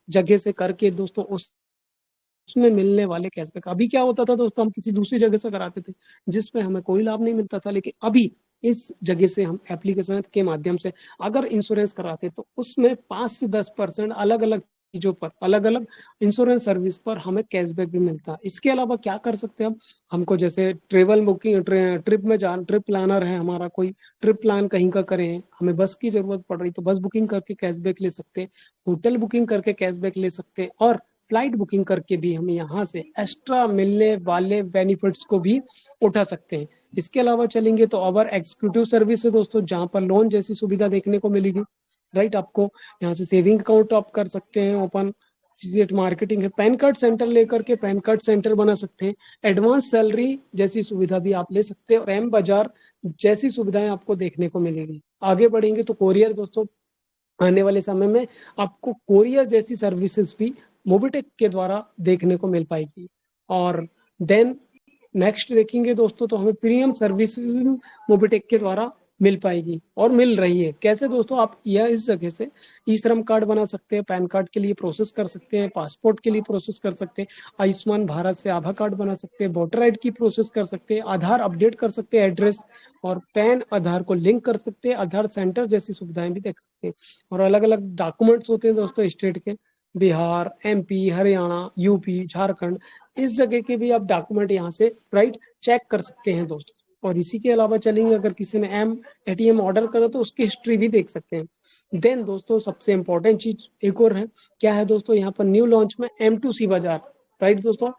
जगह से करके दोस्तों उसमें मिलने वाले कैशबैक। अभी क्या होता था दोस्तों, हम किसी दूसरी जगह से कराते थे जिसमें हमें कोई लाभ नहीं मिलता था, लेकिन अभी इस जगह से हम एप्लीकेशन के माध्यम से अगर इंश्योरेंस कराते तो उसमें 5 से 10% अलग अलग चीजों पर, अलग अलग इंश्योरेंस सर्विस पर हमें कैशबैक भी मिलता है। इसके अलावा क्या कर सकते हैं हम, हमको जैसे ट्रेवल बुकिंग, ट्रिप में जान, ट्रिप प्लानर है हमारा, कोई ट्रिप प्लान कहीं का करें, हमें बस की जरूरत पड़ रही तो बस बुकिंग करके कैशबैक ले सकते हैं, होटल बुकिंग करके कैशबैक ले सकते हैं, और फ्लाइट बुकिंग करके भी हम यहाँ से एक्स्ट्रा मिलने वाले बेनिफिट्स को भी उठा सकते हैं। इसके अलावा चलेंगे तो अवर एग्जीक्यूटिव सर्विस है दोस्तों, जहाँ पर लोन जैसी सुविधा देखने को मिलेगी, राइट। आपको यहाँ से सेविंग अकाउंट आप कर सकते हैं ओपन, विजिट मार्केटिंग है, पैन कार्ड सेंटर लेकर के पैन कार्ड सेंटर बना सकते हैं, एडवांस सैलरी जैसी सुविधा भी आप ले सकते हैं, और एम बाजार जैसी सुविधाएं आपको देखने को मिलेगी। आगे बढ़ेंगे तो कोरियर दोस्तों, आने वाले समय में आपको कोरियर जैसी सर्विसेज भी मोबिटेक के द्वारा देखने को मिल पाएगी। और देन नेक्स्ट देखेंगे दोस्तों तो हमें प्रीमियम सर्विस मोबिटेक के द्वारा मिल पाएगी और मिल रही है। कैसे दोस्तों, आप यह इस जगह से ई श्रम कार्ड बना सकते हैं, पैन कार्ड के लिए प्रोसेस कर सकते हैं, पासपोर्ट के लिए प्रोसेस कर सकते हैं, आयुष्मान भारत से आभा कार्ड बना सकते हैं, वोटर आईडी की प्रोसेस कर सकते हैं, आधार अपडेट कर सकते हैं एड्रेस, और पैन आधार को लिंक कर सकते हैं, आधार सेंटर जैसी सुविधाएं भी देख सकते हैं। और अलग अलग डॉक्यूमेंट्स होते हैं दोस्तों स्टेट के, बिहार, एमपी, हरियाणा, यूपी, झारखंड, इस जगह के भी आप डॉक्यूमेंट यहाँ से राइट चेक कर सकते हैं दोस्तों। और इसी के अलावा चलेंगे, अगर किसी ने एटीएम ऑर्डर करा तो उसकी हिस्ट्री भी देख सकते हैं। देन दोस्तों सबसे इंपॉर्टेंट चीज एक और है, क्या है दोस्तों, यहाँ पर न्यू लॉन्च में M2C बाजार, राइट दोस्तों,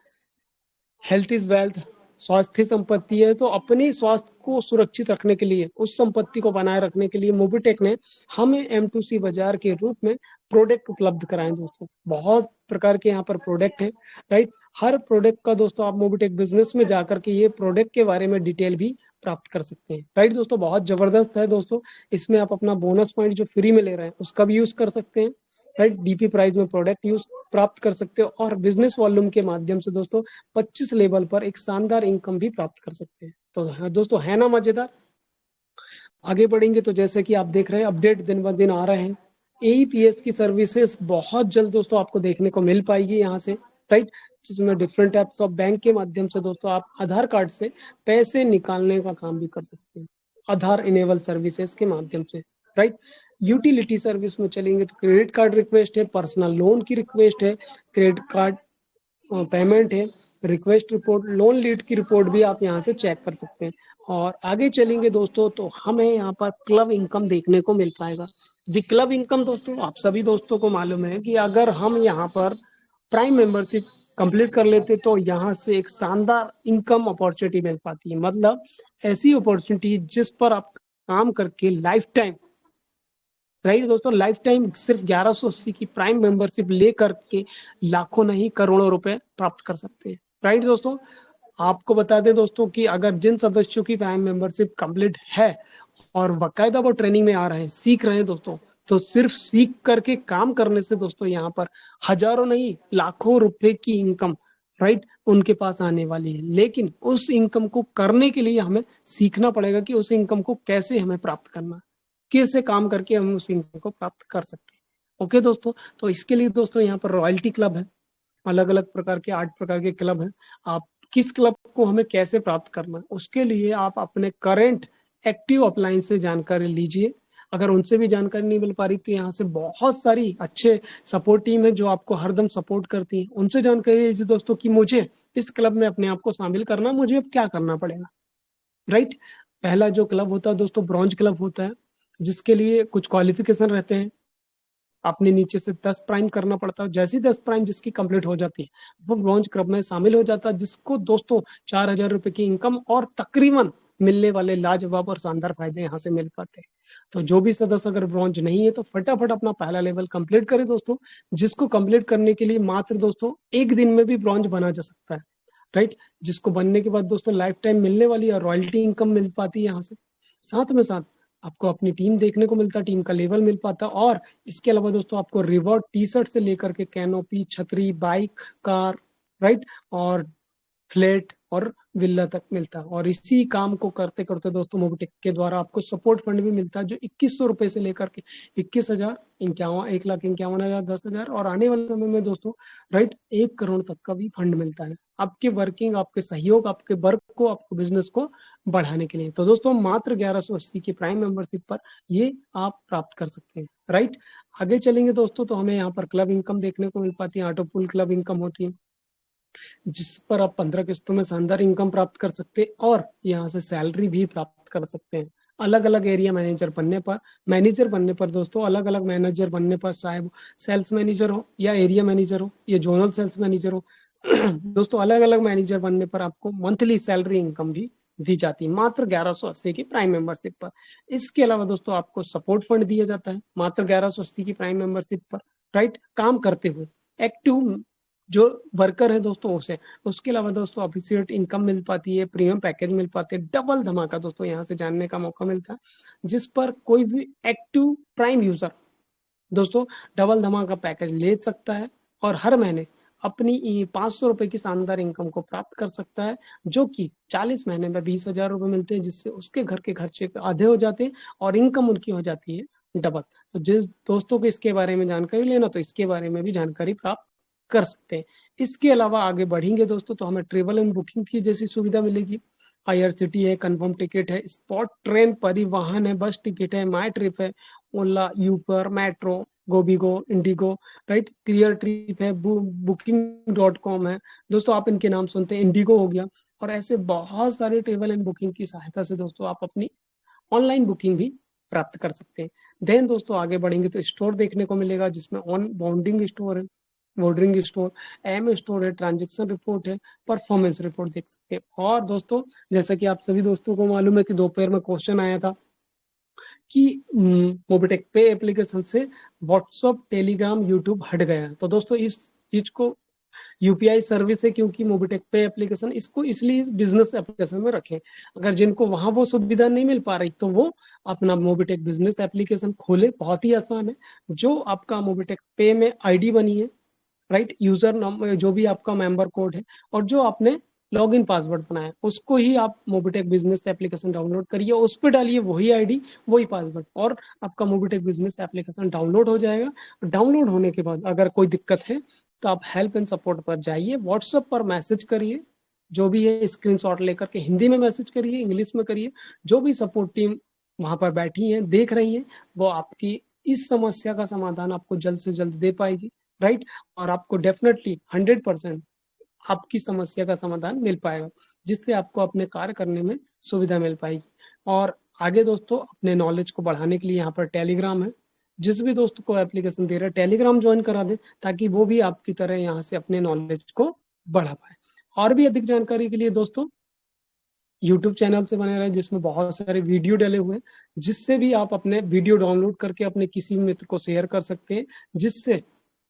हेल्थ इज वेल्थ, स्वास्थ्य संपत्ति है, तो अपनी स्वास्थ्य को सुरक्षित रखने के लिए, उस संपत्ति को बनाए रखने के लिए मोबिटेक ने हमें M2C बाजार के रूप में प्रोडक्ट उपलब्ध कराए दोस्तों। बहुत प्रकार के यहाँ पर प्रोडक्ट हैं, राइट। हर प्रोडक्ट का दोस्तों आप मोबिटेक बिजनेस में जाकर के ये प्रोडक्ट के बारे में डिटेल भी प्राप्त कर सकते हैं, राइट दोस्तों। बहुत जबरदस्त है दोस्तों, इसमें आप अपना बोनस पॉइंट जो फ्री में ले रहे हैं उसका भी यूज कर सकते हैं, राइट। डीपी प्राइस में प्रोडक्ट यूज प्राप्त कर सकते हो, और बिजनेस वॉल्यूम के माध्यम से दोस्तों 25 लेवल पर एक शानदार इनकम भी प्राप्त कर सकते हैं। तो दोस्तों है ना मजेदार। आगे बढ़ेंगे तो जैसे कि आप देख रहे हैं अपडेट दिन ब दिन आ रहे हैं, एईपीएस की सर्विसेज बहुत जल्द दोस्तों आपको देखने को मिल पाएगी यहाँ से, राइट, जिसमें डिफरेंट टाइप्स ऑफ बैंक के माध्यम से दोस्तों आप आधार कार्ड से पैसे निकालने का काम भी कर सकते हैं, आधार इनेबल सर्विसेज के माध्यम से, राइट। यूटिलिटी सर्विस में चलेंगे तो क्रेडिट कार्ड रिक्वेस्ट है, पर्सनल लोन की रिक्वेस्ट है, क्रेडिट कार्ड पेमेंट है, रिक्वेस्ट रिपोर्ट, लोन लीड की रिपोर्ट भी आप यहाँ से चेक कर सकते हैं। और आगे चलेंगे दोस्तों तो हमें यहाँ पर क्लब इनकम देखने को मिल पाएगा। दी क्लब इनकम दोस्तों आप सभी दोस्तों को मालूम है कि अगर हम यहाँ पर प्राइम मेंबरशिप कंप्लीट कर लेते तो यहाँ से एक शानदार इनकम अपॉर्चुनिटी मिल पाती है, मतलब ऐसी अपॉर्चुनिटी जिस पर आप काम करके लाइफ टाइम, राइट दोस्तों, लाइफ टाइम सिर्फ 1180 की प्राइम मेंबरशिप लेकर के लाखों नहीं करोड़ों रुपए प्राप्त कर सकते हैं, राइट दोस्तों। आपको बता दें दोस्तों कि अगर जिन सदस्यों की प्राइम मेंबरशिप कंप्लीट है और बाकायदा वो ट्रेनिंग में आ रहे हैं, सीख रहे हैं दोस्तों, तो सिर्फ सीख करके काम करने से दोस्तों यहाँ पर हजारों नहीं लाखों रुपए की इनकम, राइट, उनके पास आने वाली है। लेकिन उस इनकम को करने के लिए हमें सीखना पड़ेगा कि उस इनकम को कैसे हमें प्राप्त करना, कैसे काम करके हम उस इनकम को प्राप्त कर सकते हैं। ओके दोस्तों, तो इसके लिए दोस्तों यहाँ पर रॉयल्टी क्लब है, अलग अलग प्रकार के 8 प्रकार के क्लब हैं। आप किस क्लब को हमें कैसे प्राप्त करना है, उसके लिए आप अपने करेंट एक्टिव अपलाइन से जानकारी लीजिए। अगर उनसे भी जानकारी नहीं मिल पा रही तो यहाँ से बहुत सारी अच्छे सपोर्ट टीम है जो आपको हरदम सपोर्ट करती है, उनसे जानकारी लीजिए दोस्तों कि मुझे इस क्लब में अपने आप को शामिल करना, मुझे अब क्या करना पड़ेगा, राइट। पहला जो क्लब होता है दोस्तों ब्रॉन्ज क्लब होता है, जिसके लिए कुछ क्वालिफिकेशन रहते हैं, आपने नीचे से 10 प्राइम करना पड़ता है, जैसी 10 प्राइम जिसकी कंप्लीट हो जाती है वो ब्रॉन्ज क्लब में शामिल हो जाता है, जिसको दोस्तों 4000 रुपए की इनकम और तकरीबन मिलने वाले लाजवाब और शानदार फायदे यहाँ से मिल पाते हैं। तो जो भी सदस्य अगर ब्रॉन्ज नहीं है तो फटाफट अपना पहला लेवल कंप्लीट करें दोस्तों, जिसको कंप्लीट करने के लिए मात्र दोस्तों एक दिन में भी ब्रॉन्ज बना जा सकता है, राइट। जिसको बनने के बाद दोस्तों लाइफ टाइम मिलने वाली और रॉयल्टी इनकम मिल पाती है यहाँ से। साथ में साथ आपको अपनी टीम देखने को मिलता है, टीम का लेवल मिल पाता है, और इसके अलावा दोस्तों आपको रिवॉर्ड टी शर्ट से लेकर के कैनोपी, छतरी, बाइक, कार, राइट, और फ्लैट और विला तक मिलता है। और इसी काम को करते करते दोस्तों मोबिटेक के द्वारा आपको सपोर्ट फंड भी मिलता है, जो 2100 रुपए से लेकर के 21,000, 1,51,51,000, 10,000 और आने वाले समय में दोस्तों, राइट, 1 करोड़ तक का भी फंड मिलता है आपके वर्किंग, आपके सहयोग, आपके वर्क को, आपको बिजनेस को बढ़ाने के लिए। तो दोस्तों मात्र 1180 की प्राइम मेंबरशिप पर ये आप प्राप्त कर सकते हैं, राइट। आगे चलेंगे दोस्तों तो हमें यहाँ पर क्लब इनकम देखने को मिल पाती है, ऑटो पूल क्लब इनकम होती है, जिस पर आप 15 किस्तों में शानदार इनकम प्राप्त कर सकते हैं और यहाँ से सैलरी भी प्राप्त कर सकते हैं। अलग अलग एरिया मैनेजर बनने पर दोस्तों, अलग अलग मैनेजर बनने पर, चाहे वो सेल्स मैनेजर हो या एरिया मैनेजर हो या जोनल सेल्स मैनेजर हो दोस्तों, अलग अलग मैनेजर बनने पर आपको मंथली सैलरी इनकम भी दी जाती है मात्र 1180 की प्राइम मेंबरशिप पर। इसके अलावा दोस्तों आपको सपोर्ट फंड दिया जाता है मात्र 1180 की प्राइम मेंबरशिप पर, राइट, काम करते हुए एक्टिव जो वर्कर है दोस्तों उसे। उसके अलावा दोस्तों अफिशिएट इनकम मिल पाती है, प्रीमियम पैकेज मिल पाते हैं, डबल धमाका दोस्तों यहाँ से जानने का मौका मिलता है, जिस पर कोई भी एक्टिव प्राइम यूजर दोस्तों डबल धमाका पैकेज ले सकता है और हर महीने अपनी 500 रुपए की शानदार इनकम को प्राप्त कर सकता है, जो कि 40 महीने में 20,000 रुपए मिलते हैं, जिससे उसके घर के खर्चे आधे हो जाते हैं और इनकम उनकी हो जाती है डबल। तो जिस दोस्तों को इसके बारे में जानकारी लेना तो इसके बारे में भी जानकारी प्राप्त कर सकते हैं। इसके अलावा आगे बढ़ेंगे दोस्तों तो हमें ट्रेवल एंड बुकिंग की जैसी सुविधा मिलेगी। IRCT है, कंफर्म टिकट है, स्पॉट ट्रेन परिवहन है, बस टिकट है, माई ट्रिप है, Ola, Uber, metro, Goibibo, IndiGo, right, Cleartrip है, booking.com है दोस्तों, आप इनके नाम सुनते हैं, इंडिगो हो गया। और ऐसे बहुत सारे ट्रेवल एंड बुकिंग की सहायता से दोस्तों आप अपनी ऑनलाइन बुकिंग भी प्राप्त कर सकते हैं। देन दोस्तों आगे बढ़ेंगे तो स्टोर देखने को मिलेगा, जिसमें ऑन बाउंडिंग स्टोर है, बॉर्डरिंग स्टोर, एम स्टोर है, ट्रांजेक्शन रिपोर्ट है, परफॉर्मेंस रिपोर्ट देख सकते हैं। और दोस्तों जैसा कि आप सभी दोस्तों को मालूम है कि दोपहर में क्वेश्चन आया था कि मोबिटेक पे एप्लीकेशन से व्हाट्सअप, टेलीग्राम, यूट्यूब हट गया है। तो दोस्तों इस चीज को यूपीआई सर्विस है, क्योंकि मोबिटेक पे एप्लीकेशन इसको इसलिए इस बिजनेस एप्लीकेशन में रखें। अगर जिनको वहां वो सुविधा नहीं मिल पा रही तो वो अपना मोबिटेक बिजनेस एप्लीकेशन खोले, बहुत ही आसान है। जो आपका मोबिटेक पे में आईडी बनी है, राइट, यूजर नंबर जो भी आपका मेंबर कोड है और जो आपने लॉगिन पासवर्ड बनाया उसको ही आप मोबिटेक बिजनेस एप्लीकेशन डाउनलोड करिए, उस पर डालिए वही आईडी, वही पासवर्ड, और आपका मोबिटेक बिजनेस एप्लीकेशन डाउनलोड हो जाएगा। डाउनलोड होने के बाद अगर कोई दिक्कत है तो आप हेल्प एंड सपोर्ट पर जाइए, व्हाट्सएप पर मैसेज करिए, जो भी है स्क्रीनशॉट लेकर के हिंदी में मैसेज करिए, इंग्लिश में करिए, जो भी सपोर्ट टीम वहां पर बैठी है देख रही है वो आपकी इस समस्या का समाधान आपको जल्द से जल्द दे पाएगी, राइट। और आपको डेफिनेटली 100% आपकी समस्या का समाधान मिल पाएगा, जिससे आपको अपने कार्य करने में सुविधा मिल पाएगी। और आगे दोस्तों अपने नॉलेज को बढ़ाने के लिए यहाँ पर टेलीग्राम है, जिस भी दोस्त को एप्लीकेशन दे रहा है टेलीग्राम ज्वाइन करा दे, ताकि वो भी आपकी तरह यहाँ से अपने नॉलेज को बढ़ा पाए। और भी अधिक जानकारी के लिए दोस्तों यूट्यूब चैनल से बने रहे, जिसमें बहुत सारे वीडियो डले हुए हैं, जिससे भी आप अपने वीडियो डाउनलोड करके अपने किसी मित्र को शेयर कर सकते हैं, जिससे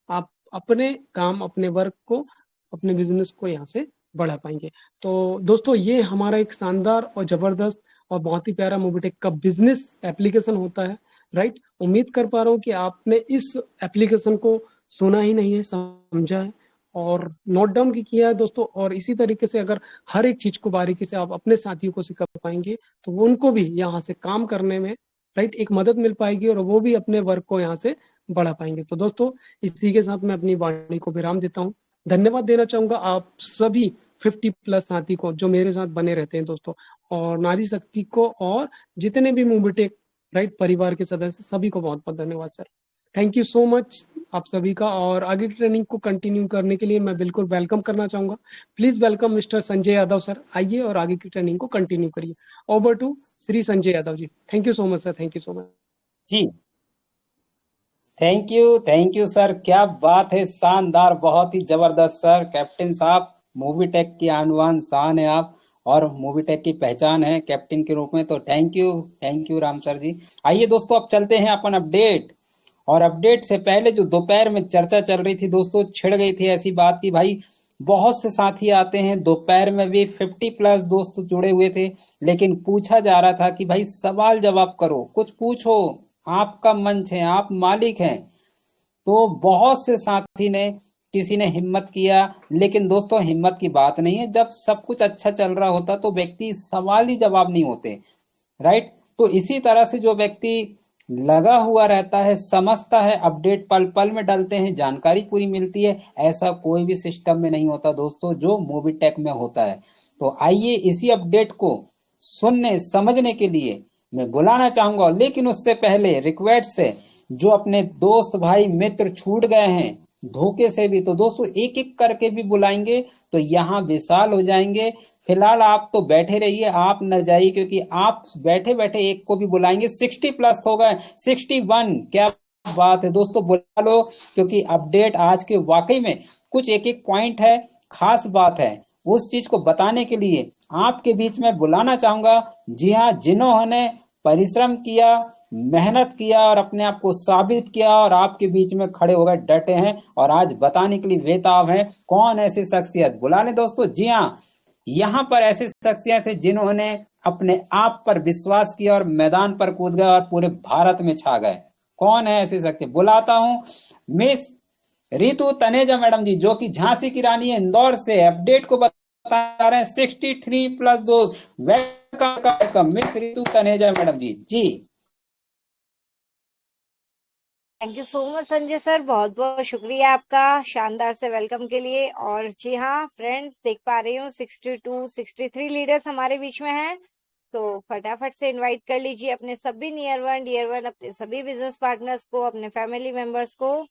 आप अपने काम, अपने वर्क को, अपने बिजनेस को यहाँ से बढ़ा पाएंगे। तो दोस्तों ये हमारा एक शानदार और जबरदस्त और बहुत ही प्यारा मोबिटेक का बिजनेस एप्लीकेशन होता है, राइट। उम्मीद कर पा रहा हूँ कि आपने इस एप्लीकेशन को सुना ही नहीं है, समझा है और नोट डाउन भी किया है दोस्तों। और इसी तरीके से अगर हर एक चीज को बारीकी से आप अपने साथियों को सिखा पाएंगे तो उनको भी यहाँ से काम करने में, राइट, एक मदद मिल पाएगी और वो भी अपने वर्क को यहाँ से बढ़ा पाएंगे। तो दोस्तों इसी के साथ मैं अपनी वाणी को विराम देता हूँ। धन्यवाद देना चाहूंगा आप सभी 50+ साथी को जो मेरे साथ बने रहते हैं दोस्तों, और नारी शक्ति को, और जितने भी मोबिटेक, राइट, परिवार के सदस्य सभी को बहुत बहुत धन्यवाद sir. Thank you so much आप सभी का। और आगे की ट्रेनिंग को कंटिन्यू करने के लिए मैं बिल्कुल वेलकम करना चाहूंगा। Please welcome mister Sanjay Yadav sir, आइए और आगे की ट्रेनिंग को कंटिन्यू करिए। Over to Shri Sanjay Yadav ji. Thank you so much sir, thank you so much ji. Thank you sir, क्या बात है, शानदार, बहुत ही जबरदस्त सर। कैप्टन साहब, मूवी टेक की आनवान शान है आप। और मूवीटेक की पहचान है कैप्टन के रूप में। तो थैंक यू राम सर जी। आइए दोस्तों, अब चलते हैं अपन अपडेट। और अपडेट से पहले जो दोपहर में चर्चा चल रही थी दोस्तों, छिड़ गई थी ऐसी बात की भाई बहुत से साथी आते हैं, दोपहर में भी 50+ दोस्त जुड़े हुए थे, लेकिन पूछा जा रहा था कि भाई सवाल जवाब करो, कुछ पूछो, आपका मंच है, आप मालिक हैं। तो बहुत से साथी ने, किसी ने हिम्मत किया, लेकिन दोस्तों हिम्मत की बात नहीं है, जब सब कुछ अच्छा चल रहा होता तो व्यक्ति सवाल ही जवाब नहीं होते, राइट। तो इसी तरह से जो व्यक्ति लगा हुआ रहता है, समझता है, अपडेट पल पल में डालते हैं, जानकारी पूरी मिलती है, ऐसा कोई भी सिस्टम में नहीं होता दोस्तों जो मोबिटेक में होता है। तो आइए इसी अपडेट को सुनने समझने के लिए मैं बुलाना चाहूंगा, लेकिन उससे पहले रिक्वेस्ट है, जो अपने दोस्त भाई मित्र छूट गए हैं धोखे से भी, तो दोस्तों एक एक करके भी बुलाएंगे तो यहाँ विशाल हो जाएंगे। फिलहाल आप तो बैठे रहिए, आप न जाइए, क्योंकि आप बैठे बैठे एक को भी बुलाएंगे। 60+ हो गए, 61, क्या बात है दोस्तों, बुला लो, क्योंकि अपडेट आज के वाकई में कुछ एक एक पॉइंट है, खास बात है, उस चीज को बताने के लिए आपके बीच में बुलाना चाहूंगा। जी हाँ, जिन्होंने परिश्रम किया, मेहनत किया और अपने आप को साबित किया और आपके बीच में खड़े हो गए, डटे हैं और आज बताने के लिए बेताब है। कौन ऐसी शख्सियत, बुला लें दोस्तों। जी हाँ, यहाँ पर ऐसे शख्सियत है जिन्होंने अपने आप पर विश्वास किया और मैदान पर कूद गए और पूरे भारत में छा गए। कौन है ऐसी शख्सियत, बुलाता हूं मिस रितु तनेजा मैडम जी, जो कि झांसी की रानी है, इंदौर से अपडेट को बता रहे हैं। 63+ दोस्त, welcome miss Ritu Taneja madam ji. जी thank you so much Sanjay sir, बहुत बहुत शुक्रिया आपका शानदार से वेलकम के लिए। और जी हाँ फ्रेंड्स, देख पा रही हूँ 62 63 लीडर्स हमारे बीच में हैं। सो फटाफट से इनवाइट कर लीजिए अपने सभी नियर वन डियर वन, अपने सभी बिजनेस पार्टनर्स को, अपने फैमिली मेंबर्स को,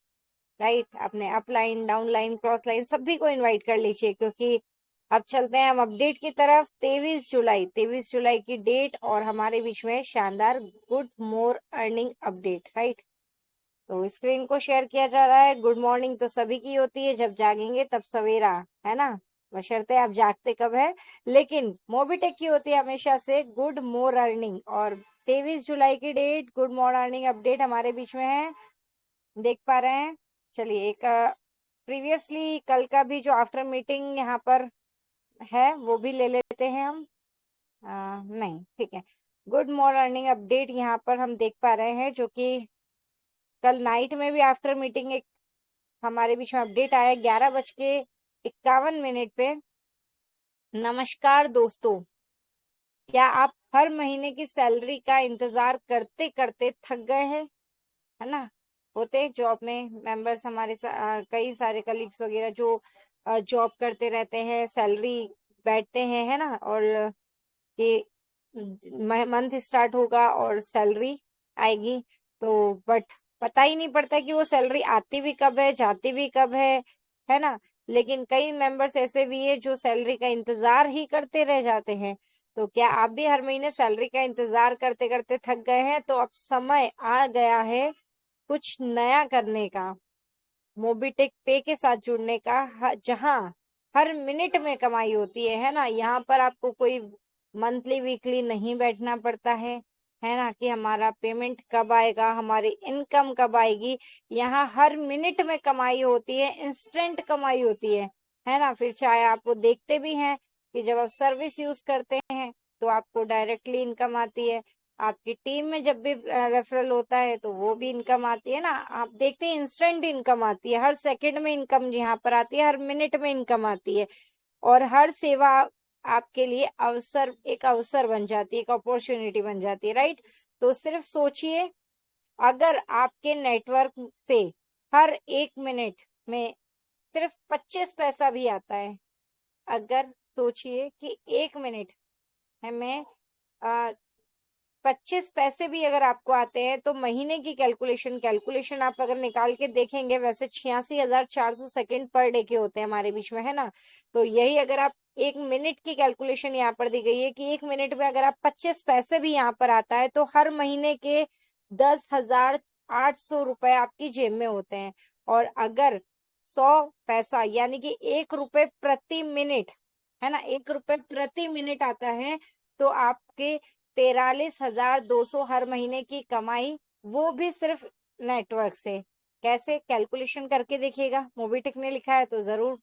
राइट, अपने up line down line cross line सभी को इनवाइट कर लीजिए, क्योंकि अब चलते हैं हम अपडेट की तरफ। 23 जुलाई की डेट और हमारे बीच में शानदार good morning update, right. तो स्क्रीन को शेयर किया जा रहा है। गुड मॉर्निंग तो सभी की होती है, जब जागेंगे तब सवेरा, है ना, बशर्ते आप जागते कब है, लेकिन मोबिटेक की होती है हमेशा से गुड मोर अर्निंग। और 23 जुलाई की date good morning update हमारे बीच में है, देख पा रहे हैं। चलिए एक प्रीवियसली कल का भी जो आफ्टर मीटिंग यहाँ पर है वो भी ले लेते हैं हम। नहीं, ठीक है, गुड मोर अर्निंग अपडेट यहाँ पर हम देख पा रहे हैं, जो कि कल नाइट में भी आफ्टर मीटिंग एक हमारे बीच में अपडेट आया 11:51 पे। नमस्कार दोस्तों, क्या आप हर महीने की सैलरी का इंतजार करते करते थक गए हैं, है ना। होते जॉब में मेंबर्स हमारे कई सारे कलीग्स वगैरह जो जॉब करते रहते हैं, सैलरी बैठते हैं, है ना, और कि मंथ स्टार्ट होगा और सैलरी आएगी, तो बट पता ही नहीं पड़ता कि वो सैलरी आती भी कब है, जाती भी कब है ना। लेकिन कई मेंबर्स ऐसे भी है जो सैलरी का इंतजार ही करते रह जाते हैं। तो क्या आप भी हर महीने सैलरी का इंतजार करते करते थक गए हैं? तो अब समय आ गया है कुछ नया करने का, मोबिटेक पे के साथ जुड़ने का, जहां हर मिनट में कमाई होती है ना। यहाँ पर आपको कोई मंथली वीकली नहीं बैठना पड़ता है ना, कि हमारा पेमेंट कब आएगा, हमारी इनकम कब आएगी। यहाँ हर मिनट में कमाई होती है, इंस्टेंट कमाई होती है ना। फिर चाहे आप वो देखते भी हैं कि जब आप सर्विस यूज करते हैं तो आपको डायरेक्टली इनकम आती है, आपकी टीम में जब भी रेफरल होता है तो वो भी इनकम आती है ना। आप देखते हैं इंस्टेंट इनकम आती है, हर सेकंड में इनकम यहाँ पर आती है, हर मिनट में इनकम आती है। और हर सेवा आपके लिए एक अवसर बन जाती है, एक अपॉर्चुनिटी बन जाती है, राइट। तो सिर्फ सोचिए, अगर आपके नेटवर्क से हर 1 मिनट में सिर्फ 25 पैसा भी आता है, अगर सोचिए कि 1 मिनट में 25 पैसे भी अगर आपको आते हैं, तो महीने की कैलकुलेशन आप अगर निकाल के देखेंगे, वैसे 86,400 सेकंड पर डे के होते हैं हमारे बीच में, है ना। तो यही अगर आप 1 मिनट की कैलकुलेशन यहाँ पर दी गई है कि 1 मिनट में अगर आप 25 पैसे भी यहाँ पर आता है, तो हर महीने के 10,800 रुपए आपकी जेब में होते हैं। और अगर 100 पैसा यानी कि 1 रुपए प्रति मिनट है ना, 1 रुपए प्रति मिनट आता है, तो आपके 43,200 हर महीने की कमाई, वो भी सिर्फ नेटवर्क से। कैसे कैलकुलेशन करके देखिएगा, मोबीटेक ने लिखा है तो जरूर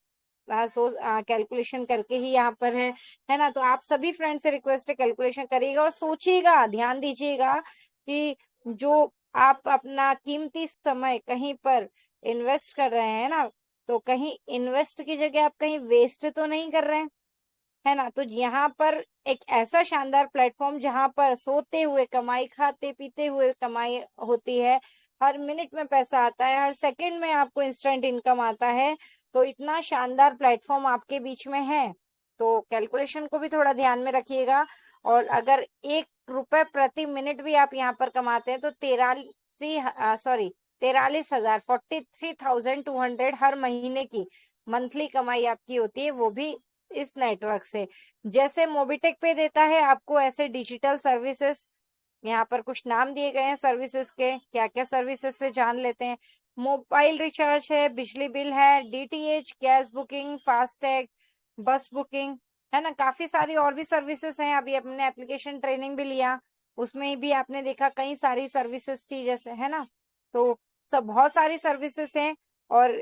कैलकुलेशन करके ही यहाँ पर है ना। तो आप सभी फ्रेंड से रिक्वेस्ट है, कैलकुलेशन करिएगा और सोचिएगा, ध्यान दीजिएगा कि जो आप अपना कीमती समय कहीं पर इन्वेस्ट कर रहे हैं ना, तो कहीं इन्वेस्ट की जगह आप कहीं वेस्ट तो नहीं कर रहे हैं, है ना। तो यहाँ पर एक ऐसा शानदार प्लेटफॉर्म जहां पर सोते हुए कमाई, खाते पीते हुए कमाई होती है, हर मिनट में पैसा आता है, हर सेकंड में आपको इंस्टेंट इनकम आता है। तो इतना शानदार प्लेटफॉर्म आपके बीच में है, तो कैलकुलेशन को भी थोड़ा ध्यान में रखिएगा। और अगर 1 रुपए प्रति मिनट भी आप यहाँ पर कमाते हैं तो 43,000 43,200 हर महीने की मंथली कमाई आपकी होती है, वो भी इस नेटवर्क से। जैसे मोबीटेक पे देता है आपको ऐसे डिजिटल सर्विसेज, यहाँ पर कुछ नाम दिए गए हैं सर्विसेज के, क्या क्या सर्विसेज से जान लेते हैं। मोबाइल रिचार्ज है, बिजली बिल है, डीटीएच, गैस बुकिंग, फास्टैग, बस बुकिंग, है ना। काफी सारी और भी सर्विसेज हैं। अभी अपने एप्लीकेशन ट्रेनिंग भी लिया, उसमें भी आपने देखा कई सारी सर्विसेज थी जैसे, है ना। तो सब बहुत सारी सर्विसेज हैं, और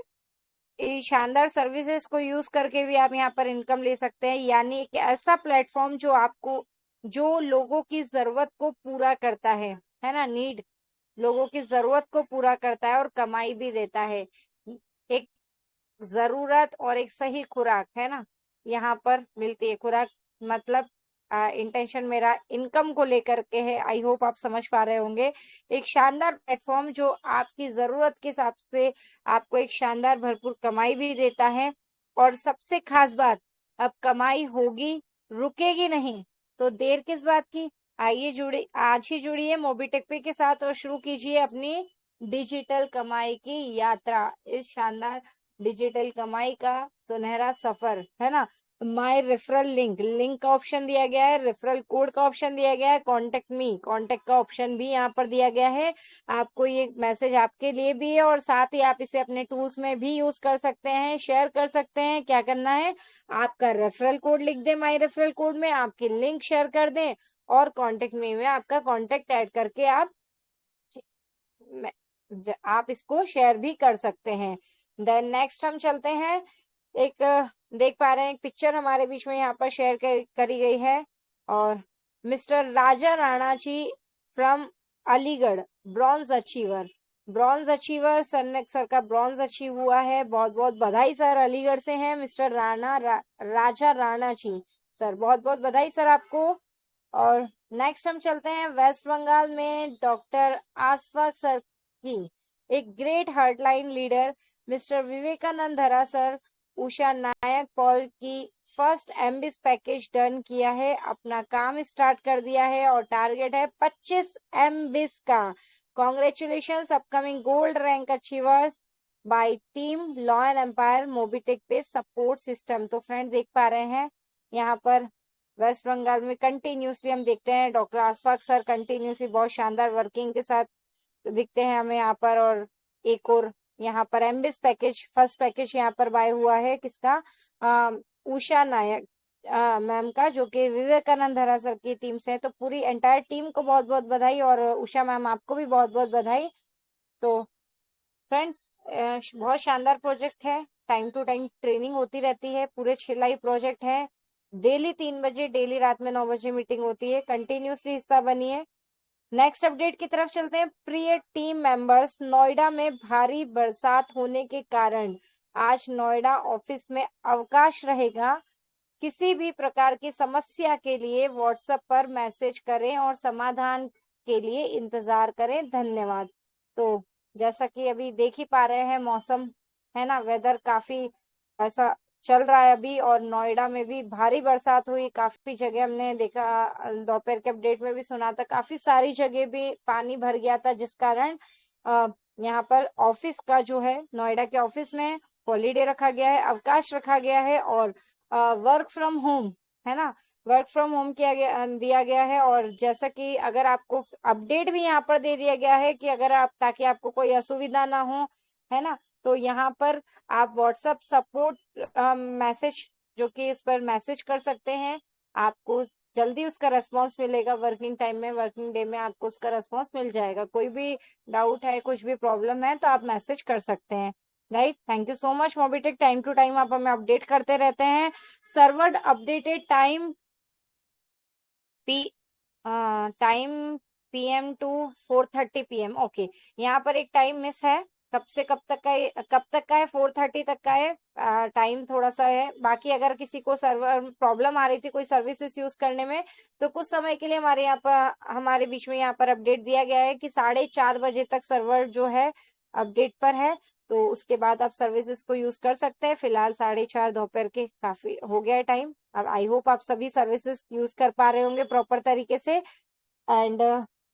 ये शानदार सर्विसेज को यूज करके भी आप यहाँ पर इनकम ले सकते हैं। यानी एक ऐसा प्लेटफॉर्म जो आपको, जो लोगों की जरूरत को पूरा करता है ना, नीड, लोगों की जरूरत को पूरा करता है और कमाई भी देता है। एक जरूरत और एक सही खुराक, है ना, यहाँ पर मिलती है। खुराक मतलब इंटेंशन मेरा इनकम को लेकर के है, आई होप आप समझ पा रहे होंगे। एक शानदार प्लेटफॉर्म जो आपकी जरूरत के हिसाब से आपको एक शानदार भरपूर कमाई भी देता है। और सबसे खास बात, अब कमाई होगी, रुकेगी नहीं, तो देर किस बात की, आइए जुड़े, आज ही जुड़िए मोबीटेक पे के साथ और शुरू कीजिए अपनी डिजिटल कमाई की यात्रा, इस शानदार डिजिटल कमाई का सुनहरा सफर, है ना। माय रेफरल लिंक का ऑप्शन दिया गया है, रेफरल कोड का ऑप्शन दिया गया है, कॉन्टेक्ट मी, कॉन्टेक्ट का ऑप्शन भी यहाँ पर दिया गया है। आपको ये मैसेज आपके लिए भी है, और साथ ही आप इसे अपने टूल्स में भी यूज कर सकते हैं, शेयर कर सकते हैं। क्या करना है, आपका रेफरल कोड लिख दें, माय रेफरल कोड में आपकी लिंक शेयर कर दें, और कॉन्टेक्ट मी में आपका कॉन्टेक्ट ऐड करके आप इसको शेयर भी कर सकते हैं। देन नेक्स्ट हम चलते हैं, एक देख पा रहे हैं एक पिक्चर हमारे बीच में यहाँ पर शेयर करी गई है, और mister Raja Rana ji from Aligarh, bronze achiever, bronze achiever sir का ब्रॉन्ज अचीव हुआ है, बहुत बहुत बधाई सर। अलीगढ़ से हैं मिस्टर राजा राणा जी, सर बहुत बहुत बधाई सर आपको। और नेक्स्ट हम चलते हैं वेस्ट बंगाल में डॉक्टर आसफाक सर की, एक ग्रेट हार्टलाइन लीडर मिस्टर विवेकानंद धरा सर, उषा नायक पॉल की फर्स्ट एमबीएस पैकेज डन किया है, अपना काम स्टार्ट कर दिया है, और टारगेट है 25 एमबीएस का। Congratulations upcoming gold rank achievers by team law and empire Mobitech पे सपोर्ट सिस्टम। तो फ्रेंड्स देख पा रहे हैं यहाँ पर वेस्ट बंगाल में कंटिन्यूसली हम देखते हैं डॉक्टर आसफाक सर कंटिन्यूसली बहुत शानदार वर्किंग के साथ दिखते हैं हमें यहाँ पर। और एक और यहाँ पर एमबीएस पैकेज, फर्स्ट पैकेज यहाँ पर बाय हुआ है किसका, उषा नायक मैम का, जो कि विवेकानंद धरा सर की टीम से है। तो पूरी एंटायर टीम को बहुत बहुत बधाई, और उषा मैम आपको भी बहुत बहुत बधाई। तो फ्रेंड्स बहुत शानदार प्रोजेक्ट है, टाइम टू टाइम ट्रेनिंग होती रहती है, पूरे 6 लाइव प्रोजेक्ट है, डेली 3 बजे, डेली रात में 9 बजे मीटिंग होती है, कंटिन्यूसली हिस्सा बनिए। नेक्स्ट अपडेट की तरफ चलते हैं। प्रिय टीम मेंबर्स, नोएडा में भारी बरसात होने के कारण आज नोएडा ऑफिस में अवकाश रहेगा। किसी भी प्रकार की समस्या के लिए व्हाट्सएप पर मैसेज करें और समाधान के लिए इंतजार करें, धन्यवाद। तो जैसा कि अभी देख ही पा रहे हैं मौसम, है ना, वेदर काफी ऐसा चल रहा है अभी, और नोएडा में भी भारी बरसात हुई, काफी जगह हमने देखा, दोपहर के अपडेट में भी सुना था, काफी सारी जगह भी पानी भर गया था, जिस कारण यहाँ पर ऑफिस का जो है, नोएडा के ऑफिस में हॉलीडे रखा गया है, अवकाश रखा गया है, और वर्क फ्रॉम होम, है ना, वर्क फ्रॉम होम दिया गया है। और जैसा कि अगर आपको अपडेट भी यहाँ पर दे दिया गया है कि अगर आप, ताकि आपको कोई असुविधा ना हो, है ना, तो यहाँ पर आप व्हाट्सएप सपोर्ट मैसेज जो कि इस पर मैसेज कर सकते हैं। आपको जल्दी उसका रेस्पॉन्स मिलेगा, वर्किंग टाइम में, वर्किंग डे में आपको उसका रेस्पॉन्स मिल जाएगा। कोई भी डाउट है, कुछ भी प्रॉब्लम है तो आप मैसेज कर सकते हैं। Right, thank you so much Mobitech. Time to time आप हमें अपडेट करते रहते हैं। Server updated time P time PM to 4:30 PM। Okay, यहाँ पर एक टाइम मिस है। कब से कब तक का है? कब तक का है? 4:30 तक का है। टाइम थोड़ा सा है। बाकी अगर किसी को सर्वर प्रॉब्लम आ रही थी कोई सर्विसेज यूज करने में, तो कुछ समय के लिए हमारे यहाँ पर, हमारे बीच में यहाँ पर अपडेट दिया गया है कि 4:30 बजे तक सर्वर जो है अपडेट पर है। तो उसके बाद आप सर्विसेज को यूज कर सकते हैं। फिलहाल 4:30 दोपहर के काफी हो गया है टाइम। अब आई होप आप सभी सर्विसेज यूज कर पा रहे होंगे प्रॉपर तरीके से। एंड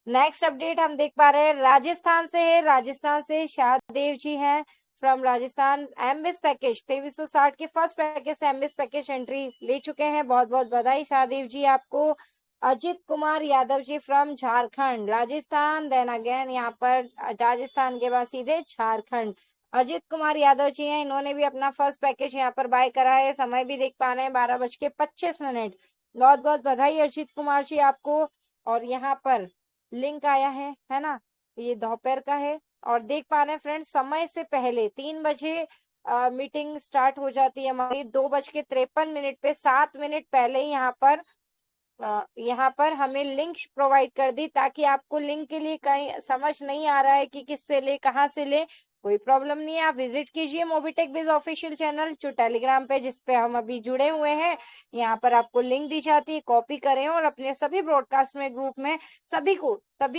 नेक्स्ट अपडेट हम देख पा रहे हैं राजस्थान से है। राजस्थान से शाहदेव जी हैं फ्रॉम राजस्थान। एमबीएस पैकेज 2360 के फर्स्ट पैकेज से एमबीएस पैकेज एंट्री ले चुके हैं। बहुत बहुत बधाई शाहदेव जी आपको। Ajit Kumar Yadav ji from Jharkhand, Rajasthan, then again यहाँ पर राजस्थान के बाद सीधे झारखंड। अजित कुमार यादव जी हैं, इन्होंने भी अपना फर्स्ट पैकेज यहाँ पर बाय करा है। समय भी देख पा रहे हैं 12:25। बहुत बहुत बधाई अजित कुमार जी आपको। और यहाँ पर लिंक आया है ना, ये दोपहर का है। और देख पा रहे हैं फ्रेंड्स, समय से पहले 3 बजे मीटिंग स्टार्ट हो जाती है हमारी। 2:53 पे 7 मिनट पहले ही यहाँ पर हमें लिंक प्रोवाइड कर दी, ताकि आपको लिंक के लिए कहीं समझ नहीं आ रहा है कि किससे ले, कहाँ से ले, कोई प्रॉब्लम नहीं है। आप विजिट कीजिए मोबिटेक बिज ऑफिशियल चैनल जो टेलीग्राम पे, जिसपे हम अभी जुड़े हुए हैं। यहाँ पर आपको लिंक दी जाती है, कॉपी करें और अपने सभी ब्रॉडकास्ट में, ग्रुप में सभी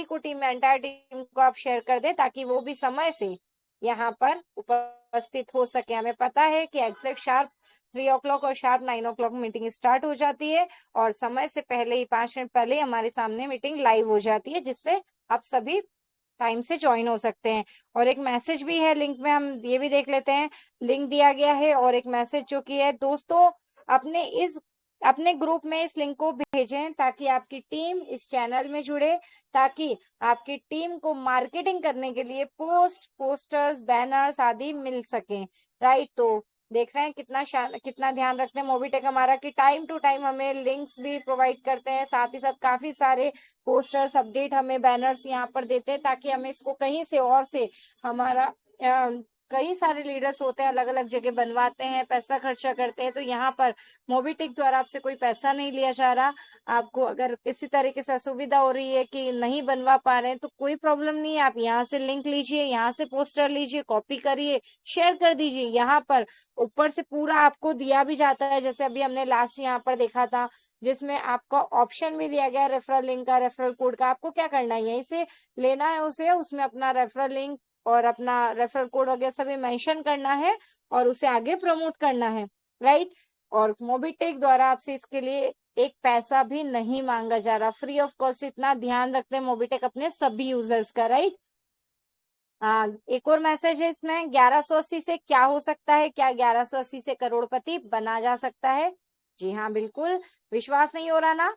को टीम में, एंटायर टीम को आप शेयर कर दें, ताकि वो भी समय से यहाँ पर उपस्थित हो सके। हमें पता है कि एग्जैक्ट शार्प 3 o'clock और शार्प 9 o'clock मीटिंग स्टार्ट हो जाती है, और समय से पहले ही 5 मिनट पहले ही हमारे सामने मीटिंग लाइव हो जाती है, जिससे आप सभी टाइम से ज्वाइन हो सकते हैं। और एक मैसेज भी है लिंक में, हम ये भी देख लेते हैं। लिंक दिया गया है और एक मैसेज जो कि है, दोस्तों अपने ग्रुप में इस लिंक को भेजें, ताकि आपकी टीम इस चैनल में जुड़े, ताकि आपकी टीम को मार्केटिंग करने के लिए पोस्टर्स, बैनर्स आदि मिल सके। राइट, तो देख रहे हैं कितना ध्यान रखते हैं मोबिटेक हमारा, कि टाइम टू टाइम हमें लिंक्स भी प्रोवाइड करते हैं, साथ ही साथ काफी सारे पोस्टर्स, अपडेट, हमें बैनर्स यहाँ पर देते हैं, ताकि हमें इसको कहीं से और से हमारा कई सारे लीडर्स होते हैं, अलग अलग जगह बनवाते हैं, पैसा खर्चा करते हैं। तो यहाँ पर मोबिटेक द्वारा आपसे कोई पैसा नहीं लिया जा रहा। आपको अगर किसी तरीके से असुविधा हो रही है कि नहीं बनवा पा रहे हैं, तो कोई प्रॉब्लम नहीं है। आप यहाँ से लिंक लीजिए, यहाँ से पोस्टर लीजिए, कॉपी करिए, शेयर कर दीजिए। यहाँ पर ऊपर से पूरा आपको दिया भी जाता है, जैसे अभी हमने लास्ट यहाँ पर देखा था, जिसमें आपका ऑप्शन भी दिया गया है रेफरल लिंक का, रेफरल कोड का। आपको क्या करना है, यहीं से लेना है उसे, उसमें अपना रेफरल लिंक और अपना रेफरल कोड वगैरह सभी मेंशन करना है और उसे आगे प्रमोट करना है। राइट, और मोबिटेक द्वारा आपसे इसके लिए एक पैसा भी नहीं मांगा जा रहा, फ्री ऑफ कॉस्ट। इतना ध्यान रखते हैं मोबिटेक अपने सभी यूजर्स का। राइट, एक और मैसेज है इसमें, 1180 से क्या हो सकता है? क्या 1180 से करोड़पति बना जा सकता है? जी हाँ, बिल्कुल। विश्वास नहीं हो रहा ना?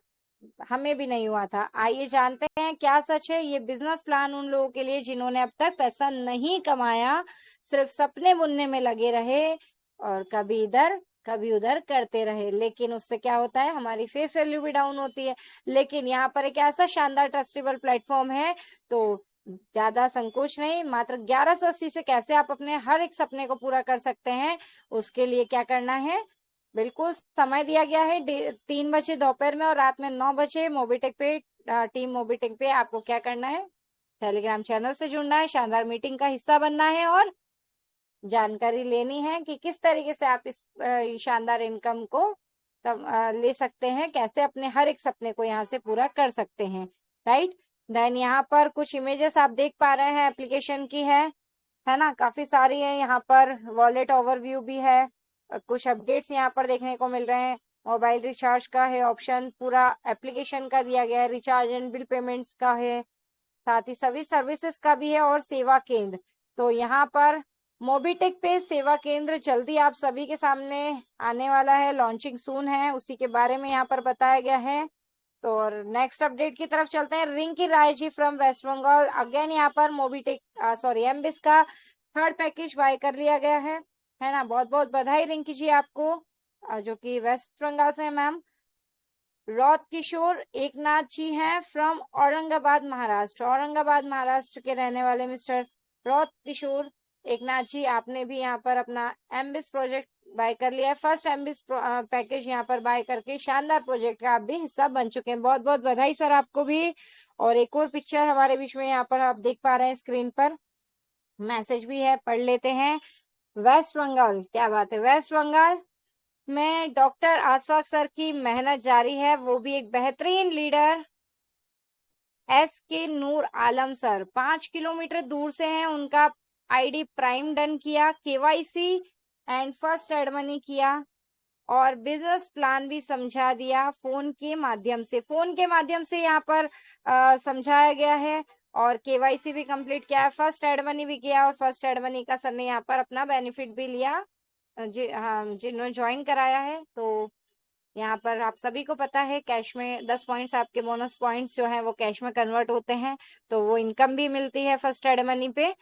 हमें भी नहीं हुआ था। आइए जानते हैं क्या सच है। ये बिजनेस प्लान उन लोगों के लिए जिन्होंने अब तक पैसा नहीं कमाया, सिर्फ सपने बुनने में लगे रहे और कभी इधर कभी उधर करते रहे, लेकिन उससे क्या होता है, हमारी फेस वैल्यू भी डाउन होती है। लेकिन यहाँ पर एक ऐसा शानदार ट्रस्टेबल प्लेटफॉर्म है, तो ज्यादा संकोच नहीं, मात्र 1180 से कैसे आप अपने हर एक सपने को पूरा कर सकते हैं, उसके लिए क्या करना है, बिल्कुल समय दिया गया है 3 बजे दोपहर में और रात में 9 बजे मोबिटेक पे, टीम मोबिटेक पे आपको क्या करना है, टेलीग्राम चैनल से जुड़ना है, शानदार मीटिंग का हिस्सा बनना है और जानकारी लेनी है कि किस तरीके से आप इस शानदार इनकम को ले सकते हैं, कैसे अपने हर एक सपने को यहाँ से पूरा कर सकते हैं। राइट, देन यहाँ पर कुछ इमेजेस आप देख पा रहे हैं एप्लीकेशन की है ना, काफी सारी है। यहाँ पर वॉलेट ओवरव्यू भी है, कुछ अपडेट्स यहाँ पर देखने को मिल रहे हैं। मोबाइल रिचार्ज का है ऑप्शन, पूरा एप्लीकेशन का दिया गया है, रिचार्ज एंड बिल पेमेंट्स का है, साथ ही सभी सर्विसेज का भी है और सेवा केंद्र। तो यहाँ पर मोबिटेक पे सेवा केंद्र जल्दी आप सभी के सामने आने वाला है, लॉन्चिंग सून है, उसी के बारे में यहाँ पर बताया गया है। तो नेक्स्ट अपडेट की तरफ चलते हैं। Rinki Rai ji from waste Bengal, again यहाँ पर मोबिटेक सॉरी एमबिस का थर्ड पैकेज बाय कर लिया गया है ना। बहुत बहुत बधाई रिंकी जी आपको। जो कि वेस्ट बंगाल से है मैम। रौत किशोर एकनाथ जी हैं फ्रॉम औरंगाबाद महाराष्ट्र। औरंगाबाद महाराष्ट्र के रहने वाले मिस्टर रौत किशोर एकनाथ जी, आपने भी यहाँ पर अपना एमबिस प्रोजेक्ट बाय कर लिया है। फर्स्ट एमबिस पैकेज यहाँ पर बाय करके शानदार प्रोजेक्ट का आप भी हिस्सा बन चुके हैं। बहुत बहुत बधाई सर आपको भी। और एक और पिक्चर हमारे बीच में यहाँ पर आप देख पा रहे हैं स्क्रीन पर, मैसेज भी है, पढ़ लेते हैं। वेस्ट बंगाल, क्या बात है, वेस्ट बंगाल में डॉक्टर आशफाक सर की मेहनत जारी है, वो भी एक बेहतरीन लीडर। एस के नूर आलम सर 5 किलोमीटर दूर से हैं, उनका आईडी प्राइम डन किया, KYC and first aid money किया और बिजनेस प्लान भी समझा दिया फोन के माध्यम से। फोन के माध्यम से यहाँ पर समझाया गया है और केवाईसी भी कंप्लीट किया है, फर्स्ट एड मनी भी किया और फर्स्ट एड मनी का सर ने यहाँ पर अपना बेनिफिट भी लिया हाँ जिन्होंने ज्वाइन कराया है। तो यहाँ पर आप सभी को पता है कैश में 10 पॉइंट्स, आपके बोनस पॉइंट्स जो है वो कैश में कन्वर्ट होते हैं, तो वो इनकम भी मिलती है फर्स्ट एड मनी पे।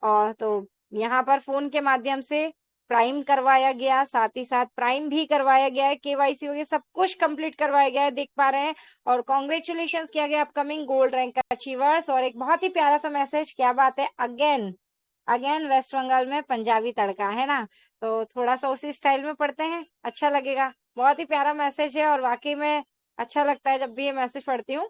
और तो यहाँ पर फोन के माध्यम से प्राइम करवाया गया, साथ ही साथ प्राइम भी करवाया गया है, केवाईसी वगैरह सब कुछ कंप्लीट करवाया गया है, देख पा रहे हैं। और कॉन्ग्रेचुलेशन किया गया अपकमिंग गोल्ड रैंक अचीवर्स। और एक बहुत ही प्यारा सा मैसेज, क्या बात है, अगेन अगेन वेस्ट बंगाल में पंजाबी तड़का है ना, तो थोड़ा सा उसी स्टाइल में पढ़ते हैं, अच्छा लगेगा। बहुत ही प्यारा मैसेज है और वाकई में अच्छा लगता है जब भी ये मैसेज पढ़ती हूँ।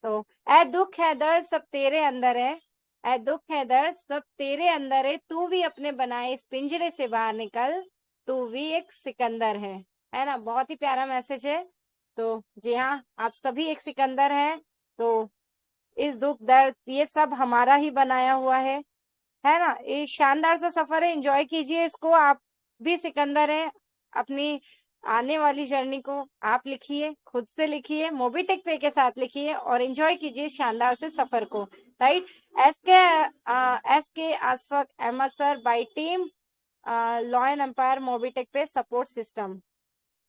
तो ऐ दुख है दर्द सब तेरे अंदर है, ऐ दुख है दर्द सब तेरे अंदर है, तू भी अपने बनाए इस पिंजरे से बाहर निकल, तू भी एक सिकंदर है ना। बहुत ही प्यारा मैसेज है। तो जी हाँ, आप सभी एक सिकंदर हैं, तो इस दुख दर्द ये सब हमारा ही बनाया हुआ है ना। ये शानदार सा सफर है, एंजॉय कीजिए इसको। आप भी सिकंदर हैं, अपनी आने वाली जर्नी को आप लिखिए, खुद से लिखिए, मोबीटेक पे के साथ लिखिए और एंजॉय कीजिए शानदार से सफर को, right. S K Ashfaq Ahmad sir by team lion empire Mobitech पे support system.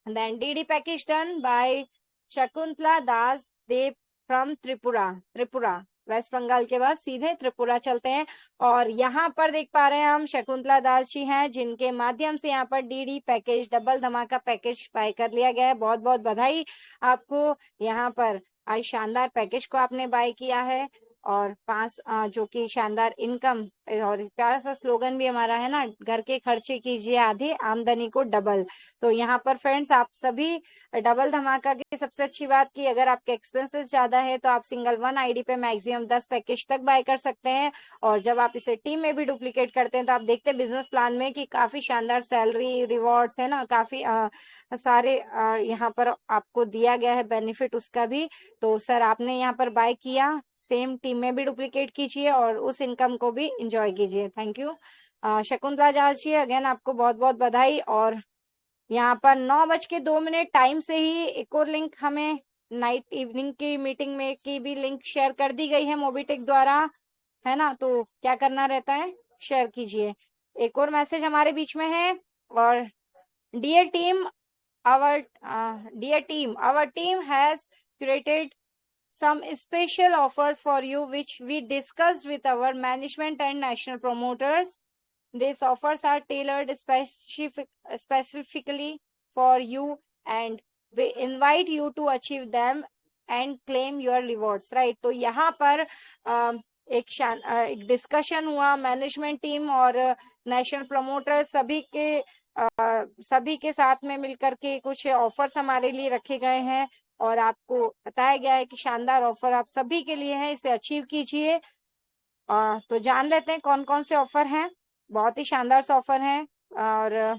Then DD package done by Shakuntala Das Dev from Tripura. West Bengal के बाद सीधे त्रिपुरा चलते हैं और यहाँ पर देख पा रहे हैं हम शकुंतला दास जी हैं, जिनके माध्यम से यहाँ पर डीडी पैकेज डबल धमाका पैकेज बाय कर लिया गया है। बहुत बहुत बधाई आपको, यहाँ पर आज शानदार पैकेज को आपने बाय किया है और 5 जो कि शानदार इनकम। और प्यारा सा स्लोगन भी हमारा है ना, घर के खर्चे कीजिए आधे, आमदनी को डबल। तो यहाँ पर फ्रेंड्स आप सभी डबल धमाका की सबसे अच्छी बात की, अगर आपके एक्सपेंसेस ज्यादा है तो आप सिंगल वन आईडी पे मैक्सिमम 10 पैकेज तक बाय कर सकते हैं। और जब आप इसे टीम में भी डुप्लीकेट करते हैं तो आप देखते हैं बिजनेस प्लान में कि काफी शानदार सैलरी रिवॉर्ड्स है ना, काफी सारे यहाँ पर आपको दिया गया है बेनिफिट उसका भी। तो सर आपने यहाँ पर बाय किया, सेम टीम में भी डुप्लीकेट कीजिए और उस इनकम को भी इंजॉय कीजिए। थैंक यू शकुंतला जाज जी, अगेन आपको बहुत बहुत बधाई। और यहाँ पर 9:02 टाइम से ही एक और लिंक हमें नाइट इवनिंग की मीटिंग में की भी लिंक शेयर कर दी गई है मोबीटेक द्वारा, है ना। तो क्या करना रहता है, शेयर कीजिए। एक और मैसेज हमारे बीच में है, और dear team our team has curated some special offers for you which we discussed with our management and national promoters. These offers are tailored specifically for you and we invite you to achieve them and claim your rewards, right। तो यहाँ पर एक discussion हुआ management team और national promoter सभी के साथ में मिलकर के कुछ ऑफर्स हमारे लिए रखे गए हैं और आपको बताया गया है कि शानदार ऑफर आप सभी के लिए है, इसे अचीव कीजिए। तो जान लेते हैं कौन कौन से ऑफर हैं। बहुत ही शानदार से ऑफर हैं और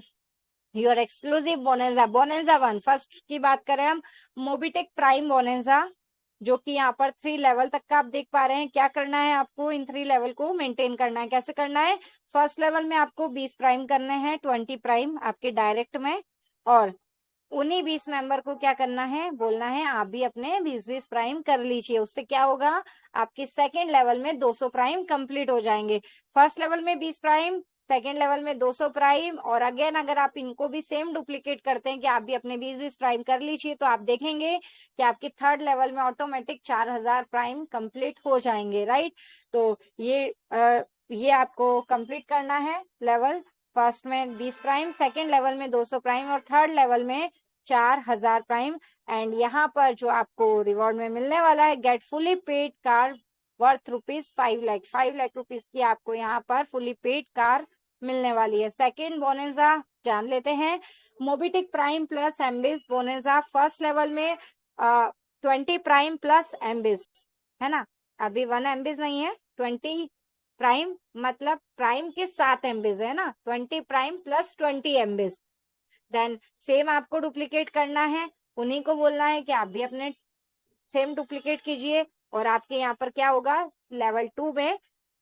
योर एक्सक्लूसिव बोनेंजा 1 फर्स्ट की बात करें हम, मोबीटेक प्राइम बोनेंजा, जो कि यहाँ पर 3 लेवल तक का आप देख पा रहे हैं। क्या करना है आपको, इन 3 लेवल को मेंटेन करना है। कैसे करना है, फर्स्ट लेवल में आपको 20 प्राइम करने हैं, 20 प्राइम आपके डायरेक्ट में, और उन्हीं 20 मेंबर को क्या करना है, बोलना है आप भी अपने 20-20 प्राइम कर लीजिए। उससे क्या होगा, आपके सेकेंड लेवल में 200 प्राइम कंप्लीट हो जाएंगे। फर्स्ट लेवल में 20 प्राइम, सेकेंड लेवल में 200 प्राइम, और अगेन अगर आप इनको भी सेम डुप्लीकेट करते हैं कि आप भी अपने 20-20 प्राइम कर लीजिए, तो आप देखेंगे कि आपके थर्ड लेवल में ऑटोमेटिक 4000 प्राइम कंप्लीट हो जाएंगे, राइट। तो ये आपको कंप्लीट करना है लेवल। फर्स्ट में 20 प्राइम, सेकंड लेवल में 200 प्राइम और थर्ड लेवल में 4000 प्राइम। एंड यहाँ पर जो आपको रिवॉर्ड में मिलने वाला है, get fully paid car worth ₹5 lakh, 5 lakh rupees की आपको यहाँ पर फुली पेड कार मिलने वाली है। सेकंड बोनेजा जान लेते हैं। Mobitech prime plus एम्बिस बोनेजा first level में 20 प्राइम प्लस एम्बिस, है ना, अभी 1 एम्बिस नहीं है, 20 प्राइम मतलब प्राइम के 7 एम्बिस है ना, 20 प्राइम प्लस 20 एम्बिस। देन सेम आपको डुप्लीकेट करना है, उन्हीं को बोलना है कि आप भी अपने सेम डुप्लीकेट कीजिए और आपके यहाँ पर क्या होगा, लेवल 2 में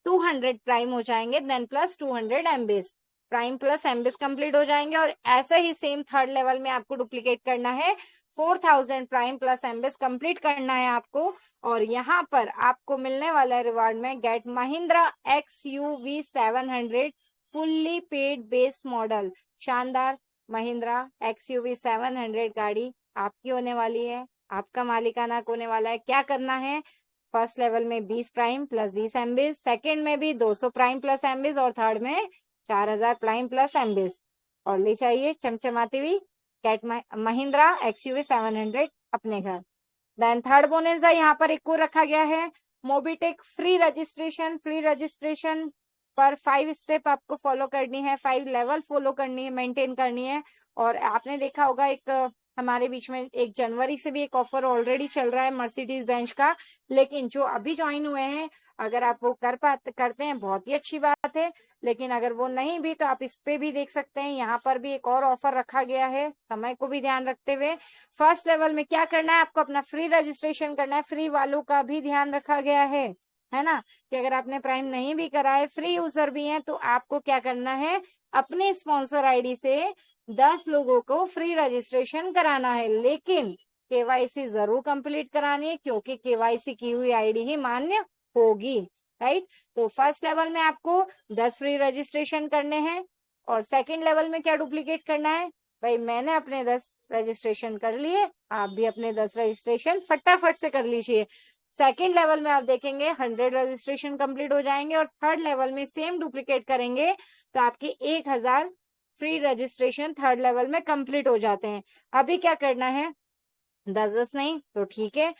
200 प्राइम हो जाएंगे, then plus 200 MBS, prime plus MBS complete हो जाएंगे। और ऐसे ही सेम थर्ड लेवल में आपको डुप्लीकेट करना है, 4000 प्राइम प्लस एम्बिस कंप्लीट करना है आपको। और यहाँ पर आपको मिलने वाला है रिवार्ड में get Mahindra XUV 700 fully paid base model. शानदार महिंद्रा XUV 700 गाड़ी आपकी होने वाली है, आपका मालिकाना होने वाला है। क्या करना है, फर्स्ट लेवल में 20 प्राइम प्लस 20 एम्बिस, सेकेंड में भी 200 प्राइम प्लस एम्बिस और थर्ड में 4000 प्राइम प्लस एम्बिस। और ले चाहिए चमचमाती हुई कैट महिंद्रा XUV 700 अपने घर। देन थर्ड बोनेंजा यहाँ पर एक और रखा गया है, Mobitech free registration. Free registration पर 5 स्टेप आपको फॉलो करनी है, 5 लेवल फॉलो करनी है, मेंटेन करनी है। और आपने देखा होगा एक हमारे बीच में 1 जनवरी से भी एक ऑफर ऑलरेडी चल रहा है मर्सिडीज बेंच का, लेकिन जो अभी ज्वाइन हुए हैं अगर आप वो करते हैं बहुत ही अच्छी बात है, लेकिन अगर वो नहीं भी तो आप इस पे भी देख सकते हैं, यहाँ पर भी एक और ऑफर रखा गया है, समय को भी ध्यान रखते हुए। फर्स्ट लेवल में क्या करना है, आपको अपना फ्री रजिस्ट्रेशन करना है, फ्री वालों का भी ध्यान रखा गया है ना, कि अगर आपने प्राइम नहीं भी करा है, फ्री यूजर भी हैं, तो आपको क्या करना है, अपने स्पॉन्सर आईडी से 10 लोगों को फ्री रजिस्ट्रेशन कराना है, लेकिन केवाईसी जरूर कंप्लीट करानी है क्योंकि केवाईसी की हुई आईडी ही मान्य होगी, राइट। तो फर्स्ट लेवल में आपको 10 फ्री रजिस्ट्रेशन करने हैं और सेकंड लेवल में क्या डुप्लीकेट करना है, भाई मैंने अपने 10 रजिस्ट्रेशन कर लिए, आप भी अपने 10 रजिस्ट्रेशन फटाफट से कर लीजिए। सेकेंड लेवल में आप देखेंगे 100 रजिस्ट्रेशन कंप्लीट हो जाएंगे और थर्ड लेवल में सेम डुप्लीकेट करेंगे तो आपके 1000 फ्री रजिस्ट्रेशन थर्ड लेवल में कंप्लीट हो जाते हैं। अभी क्या करना है, 10 नहीं तो ठीक है,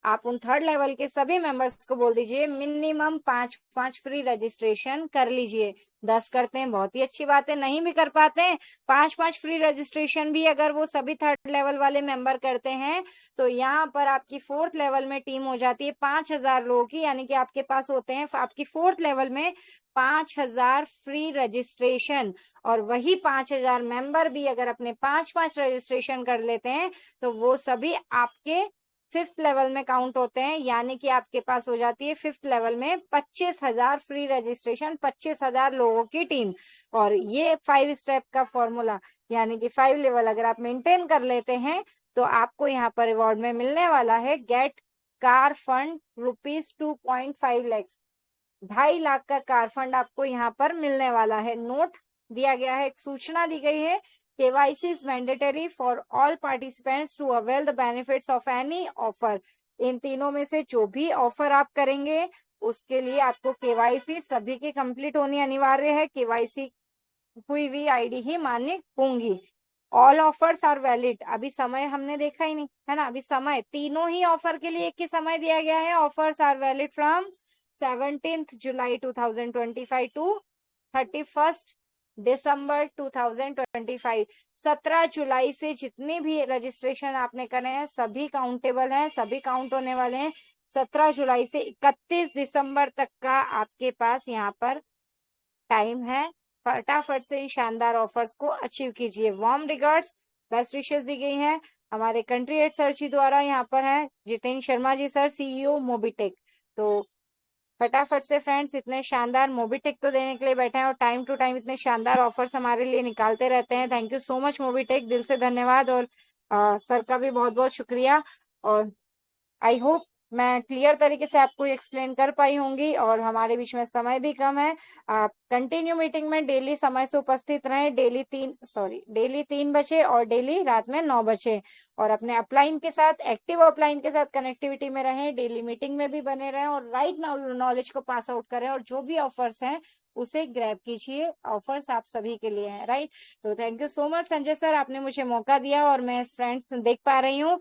आप उन थर्ड लेवल के सभी मेंबर्स को बोल दीजिए मिनिमम 5 फ्री रजिस्ट्रेशन कर लीजिए। 10 करते हैं बहुत ही अच्छी बात है, नहीं भी कर पाते हैं 5 फ्री रजिस्ट्रेशन भी अगर वो सभी थर्ड लेवल वाले मेंबर करते हैं तो यहाँ पर आपकी फोर्थ लेवल में टीम हो जाती है 5000 लोगों की, यानी कि आपके पास होते हैं आपकी फोर्थ लेवल में 5000 फ्री रजिस्ट्रेशन। और वही 5000 मेंबर भी अगर अपने 5 रजिस्ट्रेशन कर लेते हैं तो वो सभी आपके फिफ्थ लेवल में काउंट होते हैं, यानी कि आपके पास हो जाती है फिफ्थ लेवल में 25,000 फ्री रजिस्ट्रेशन, 25,000 लोगों की टीम। और ये 5 स्टेप का फॉर्मूला यानी कि 5 लेवल अगर आप मेंटेन कर लेते हैं तो आपको यहाँ पर रिवॉर्ड में मिलने वाला है get car fund ₹2.5 lakh, 2.5 lakh का कार फंड आपको यहाँ पर मिलने वाला है। नोट दिया गया है, एक सूचना दी गई है, KYC is mandatory for all participants to avail the benefits of any offer। इन तीनों में से जो भी ऑफर आप करेंगे उसके लिए आपको KYC सभी की कंप्लीट होनी अनिवार्य है, KYC हुई हुई आईडी ही मान्य होंगी। ऑल ऑफर्स आर वैलिड, अभी समय हमने देखा ही नहीं है ना, अभी समय तीनों ही ऑफर के लिए एक ही समय दिया गया है। Offers are valid from 17 July 2025 to 31 December 2025। 17 जुलाई से जितने भी रजिस्ट्रेशन आपने करे हैं सभी काउंटेबल हैं, सभी काउंट होने वाले हैं। 17 जुलाई से 31 दिसंबर तक का आपके पास यहाँ पर टाइम है, फटाफट से इन शानदार ऑफर्स को अचीव कीजिए। वार्म रिगार्ड्स, बेस्ट विशेष दी गई हैं हमारे कंट्री हेड सर जी द्वारा। यहाँ पर है Jitendra Sharma ji sir, CEO Mobitech. तो फटाफट से फ्रेंड्स, इतने शानदार मोबिटेक तो देने के लिए बैठे हैं और टाइम टू टाइम इतने शानदार ऑफर्स हमारे लिए निकालते रहते हैं। Thank you so much Mobitech, दिल से धन्यवाद। और सर का भी बहुत बहुत शुक्रिया। और आई होप मैं क्लियर तरीके से आपको एक्सप्लेन कर पाई होंगी, और हमारे बीच में समय भी कम है। आप कंटिन्यू मीटिंग में डेली समय से उपस्थित रहें, डेली 3 बजे और डेली रात में 9 बजे, और अपने अपलाइन के साथ, एक्टिव अपलाइन के साथ कनेक्टिविटी में रहें, डेली मीटिंग में भी बने रहें, और राइट नॉलेज को पास आउट करें, और जो भी ऑफर्स हैं उसे ग्रैब कीजिए। ऑफर्स आप सभी के लिए हैं, राइट। तो thank you so much Sanjay sir, आपने मुझे मौका दिया, और मैं फ्रेंड्स देख पा रही हूँ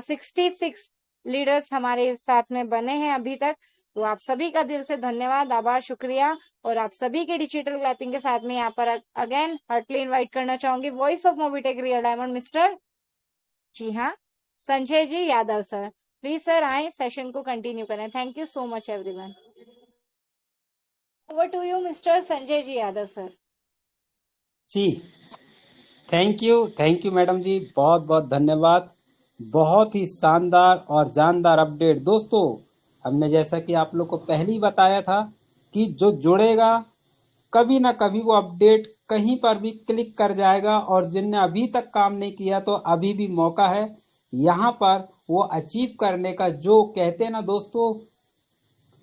66 लीडर्स हमारे साथ में बने हैं अभी तक। तो आप सभी का दिल से धन्यवाद, आभार, शुक्रिया। और आप सभी के डिजिटल क्लैपिंग के साथ में यहाँ पर अगेन हार्टली इनवाइट करना चाहूंगी voice of Mobitech real diamond mister, जी हाँ, Sanjay ji Yadav sir. Please sir आए, सेशन को कंटिन्यू करें। Thank you so much everyone. Over to you mister Sanjay ji Yadav sir. जी, थैंक यू मैडम जी, बहुत बहुत धन्यवाद। बहुत ही शानदार और जानदार अपडेट दोस्तों। हमने जैसा कि आप लोग को पहले ही बताया था कि जो जुड़ेगा कभी ना कभी वो अपडेट कहीं पर भी क्लिक कर जाएगा, और जिनने अभी तक काम नहीं किया तो अभी भी मौका है यहाँ पर वो अचीव करने का। जो कहते हैं ना दोस्तों,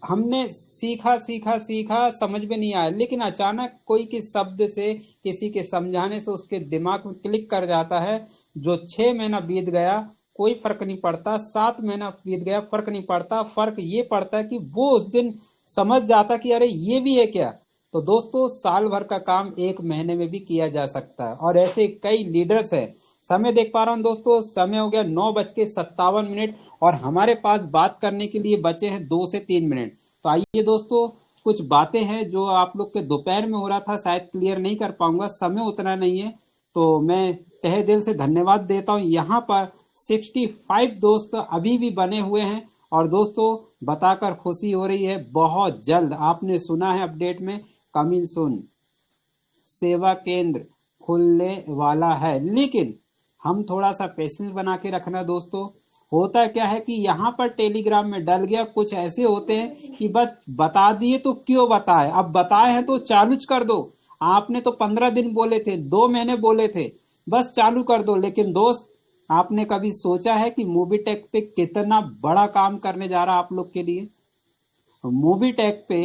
हमने सीखा सीखा सीखा समझ में नहीं आया, लेकिन अचानक कोई किस शब्द से, किसी के समझाने से उसके दिमाग में क्लिक कर जाता है। जो 6 महीना बीत गया कोई फर्क नहीं पड़ता, 7 महीना बीत गया फर्क नहीं पड़ता, फर्क ये पड़ता है कि वो उस दिन समझ जाता कि अरे ये भी है क्या। तो दोस्तों, साल भर का काम 1 महीने में भी किया जा सकता है, और ऐसे कई लीडर्स हैं। समय देख पा रहा हूँ दोस्तों, समय हो गया 9:57, और हमारे पास बात करने के लिए बचे हैं 2 से 3 मिनट। तो आइए दोस्तों, कुछ बातें हैं जो आप लोग के दोपहर में हो रहा था, शायद क्लियर नहीं कर पाऊंगा, समय उतना नहीं है। तो मैं तहे दिल से धन्यवाद देता हूँ। यहाँ पर 65 दोस्त अभी भी बने हुए हैं, और दोस्तों बताकर खुशी हो रही है, बहुत जल्द आपने सुना है अपडेट में, कमिंग सून सेवा केंद्र खुलने वाला है। लेकिन हम थोड़ा सा पेशेंस बना के रखना दोस्तों। होता क्या है कि यहाँ पर टेलीग्राम में डल गया, कुछ ऐसे होते हैं कि बस बता दिए तो क्यों बताए, अब बताए हैं तो चालू कर दो। आपने तो 15 दिन बोले थे, 2 महीने बोले थे, बस चालू कर दो। लेकिन दोस्त, आपने कभी सोचा है कि मोबीटेक पे कितना बड़ा काम करने जा रहा है आप लोग के लिए। मोबीटेक पे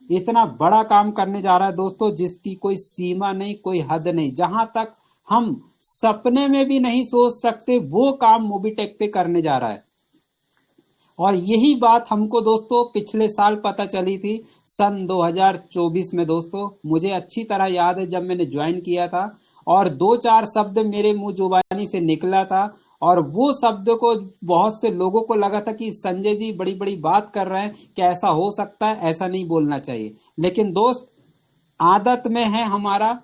इतना बड़ा काम करने जा रहा है दोस्तों, जिसकी कोई सीमा नहीं, कोई हद नहीं। जहां तक हम सपने में भी नहीं सोच सकते वो काम मोबीटेक पे करने जा रहा है। और यही बात हमको दोस्तों पिछले साल पता चली थी, सन 2024 में दोस्तों। मुझे अच्छी तरह याद है जब मैंने ज्वाइन किया था, और 2-4 शब्द मेरे मुंह जुबानी से निकला था, और वो शब्द को बहुत से लोगों को लगा था कि संजय जी बड़ी बड़ी बात कर रहे हैं, क्या ऐसा हो सकता है, ऐसा नहीं बोलना चाहिए। लेकिन दोस्त, आदत में है हमारा,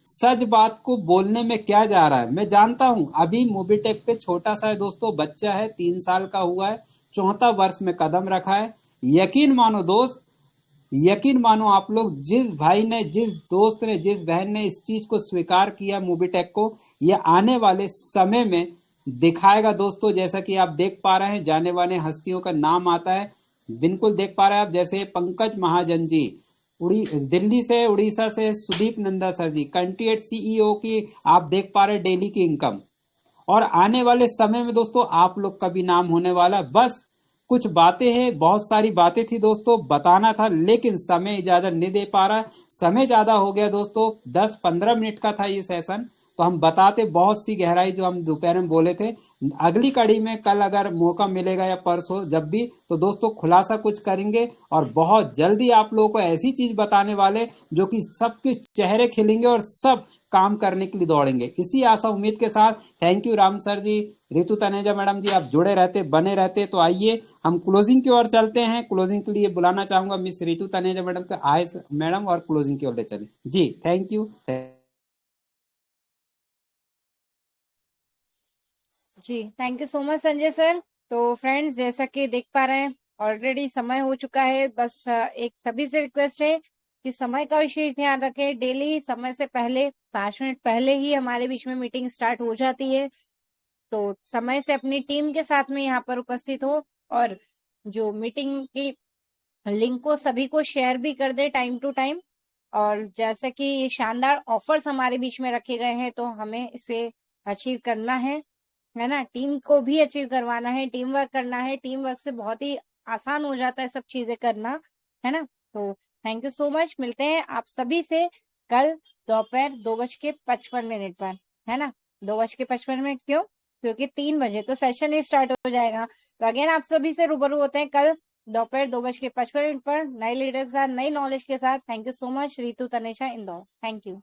सच बात को बोलने में क्या जा रहा है। मैं जानता हूं अभी मोबीटेक पे छोटा सा है दोस्तों, बच्चा है, 3 साल का हुआ है, चौथा वर्ष में कदम रखा है। यकीन मानो दोस्त, यकीन मानो आप लोग, जिस भाई ने, जिस दोस्त ने, जिस बहन ने इस चीज को स्वीकार किया मोबीटेक को, ये आने वाले समय में दिखाएगा दोस्तों। जैसा कि आप देख पा रहे हैं, जाने माने हस्तियों का नाम आता है, बिल्कुल देख पा रहे हैं आप, जैसे पंकज महाजन जी, उड़ी दिल्ली से, उड़ीसा से सुदीप नंदा सर जी, कंट्री सीईओ की आप देख पा रहे हैं डेली की इनकम। और आने वाले समय में दोस्तों आप लोग का भी नाम होने वाला है। बस कुछ बातें हैं, बहुत सारी बातें थी दोस्तों, बताना था, लेकिन समय इजाजत नहीं दे पा रहा। समय ज्यादा हो गया दोस्तों, 10-15 मिनट का था ये सेशन, तो हम बताते बहुत सी गहराई जो हम दोपहर में बोले थे। अगली कड़ी में कल अगर मौका मिलेगा या परसों जब भी, तो दोस्तों खुलासा कुछ करेंगे, और बहुत जल्दी आप लोगों को ऐसी चीज बताने वाले जो कि सबके चेहरे खिलेंगे और सब काम करने के लिए दौड़ेंगे। इसी आशा उम्मीद के साथ thank you Ram sir ji, Ritu Taneja madam ji, आप जुड़े रहते, बने रहते। तो आइए हम क्लोजिंग की ओर चलते हैं। क्लोजिंग के लिए बुलाना चाहूंगा मिस रितु तनेजा मैडम का, आए मैडम, और क्लोजिंग की ओर ले चले जी। Thank you. जी thank you so much Sanjay sir. तो फ्रेंड्स, जैसा कि देख पा रहे हैं ऑलरेडी समय हो चुका है। बस एक सभी से रिक्वेस्ट है कि समय का विशेष ध्यान रखें। डेली समय से पहले 5 मिनट पहले ही हमारे बीच में मीटिंग स्टार्ट हो जाती है। तो समय से अपनी टीम के साथ में यहाँ पर उपस्थित हो, और जो मीटिंग की लिंक को सभी को शेयर भी कर दे टाइम टू टाइम। और जैसे कि ये शानदार ऑफर्स हमारे बीच में रखे गए हैं, तो हमें इसे अचीव करना है ना, टीम को भी अचीव करवाना है, टीम वर्क करना है। टीम वर्क से बहुत ही आसान हो जाता है सब चीजें करना, है ना। तो थैंक यू सो मच, मिलते हैं आप सभी से कल दोपहर 2:55 पर, है ना। 2:55 क्यों? क्योंकि 3 बजे तो सेशन ही स्टार्ट हो जाएगा। तो अगेन आप सभी से रूबरू होते हैं कल दोपहर 2:55 पर नए लीडर के साथ, नई नॉलेज के साथ। Thank you so much, Ritu Tanesha Indore. Thank you.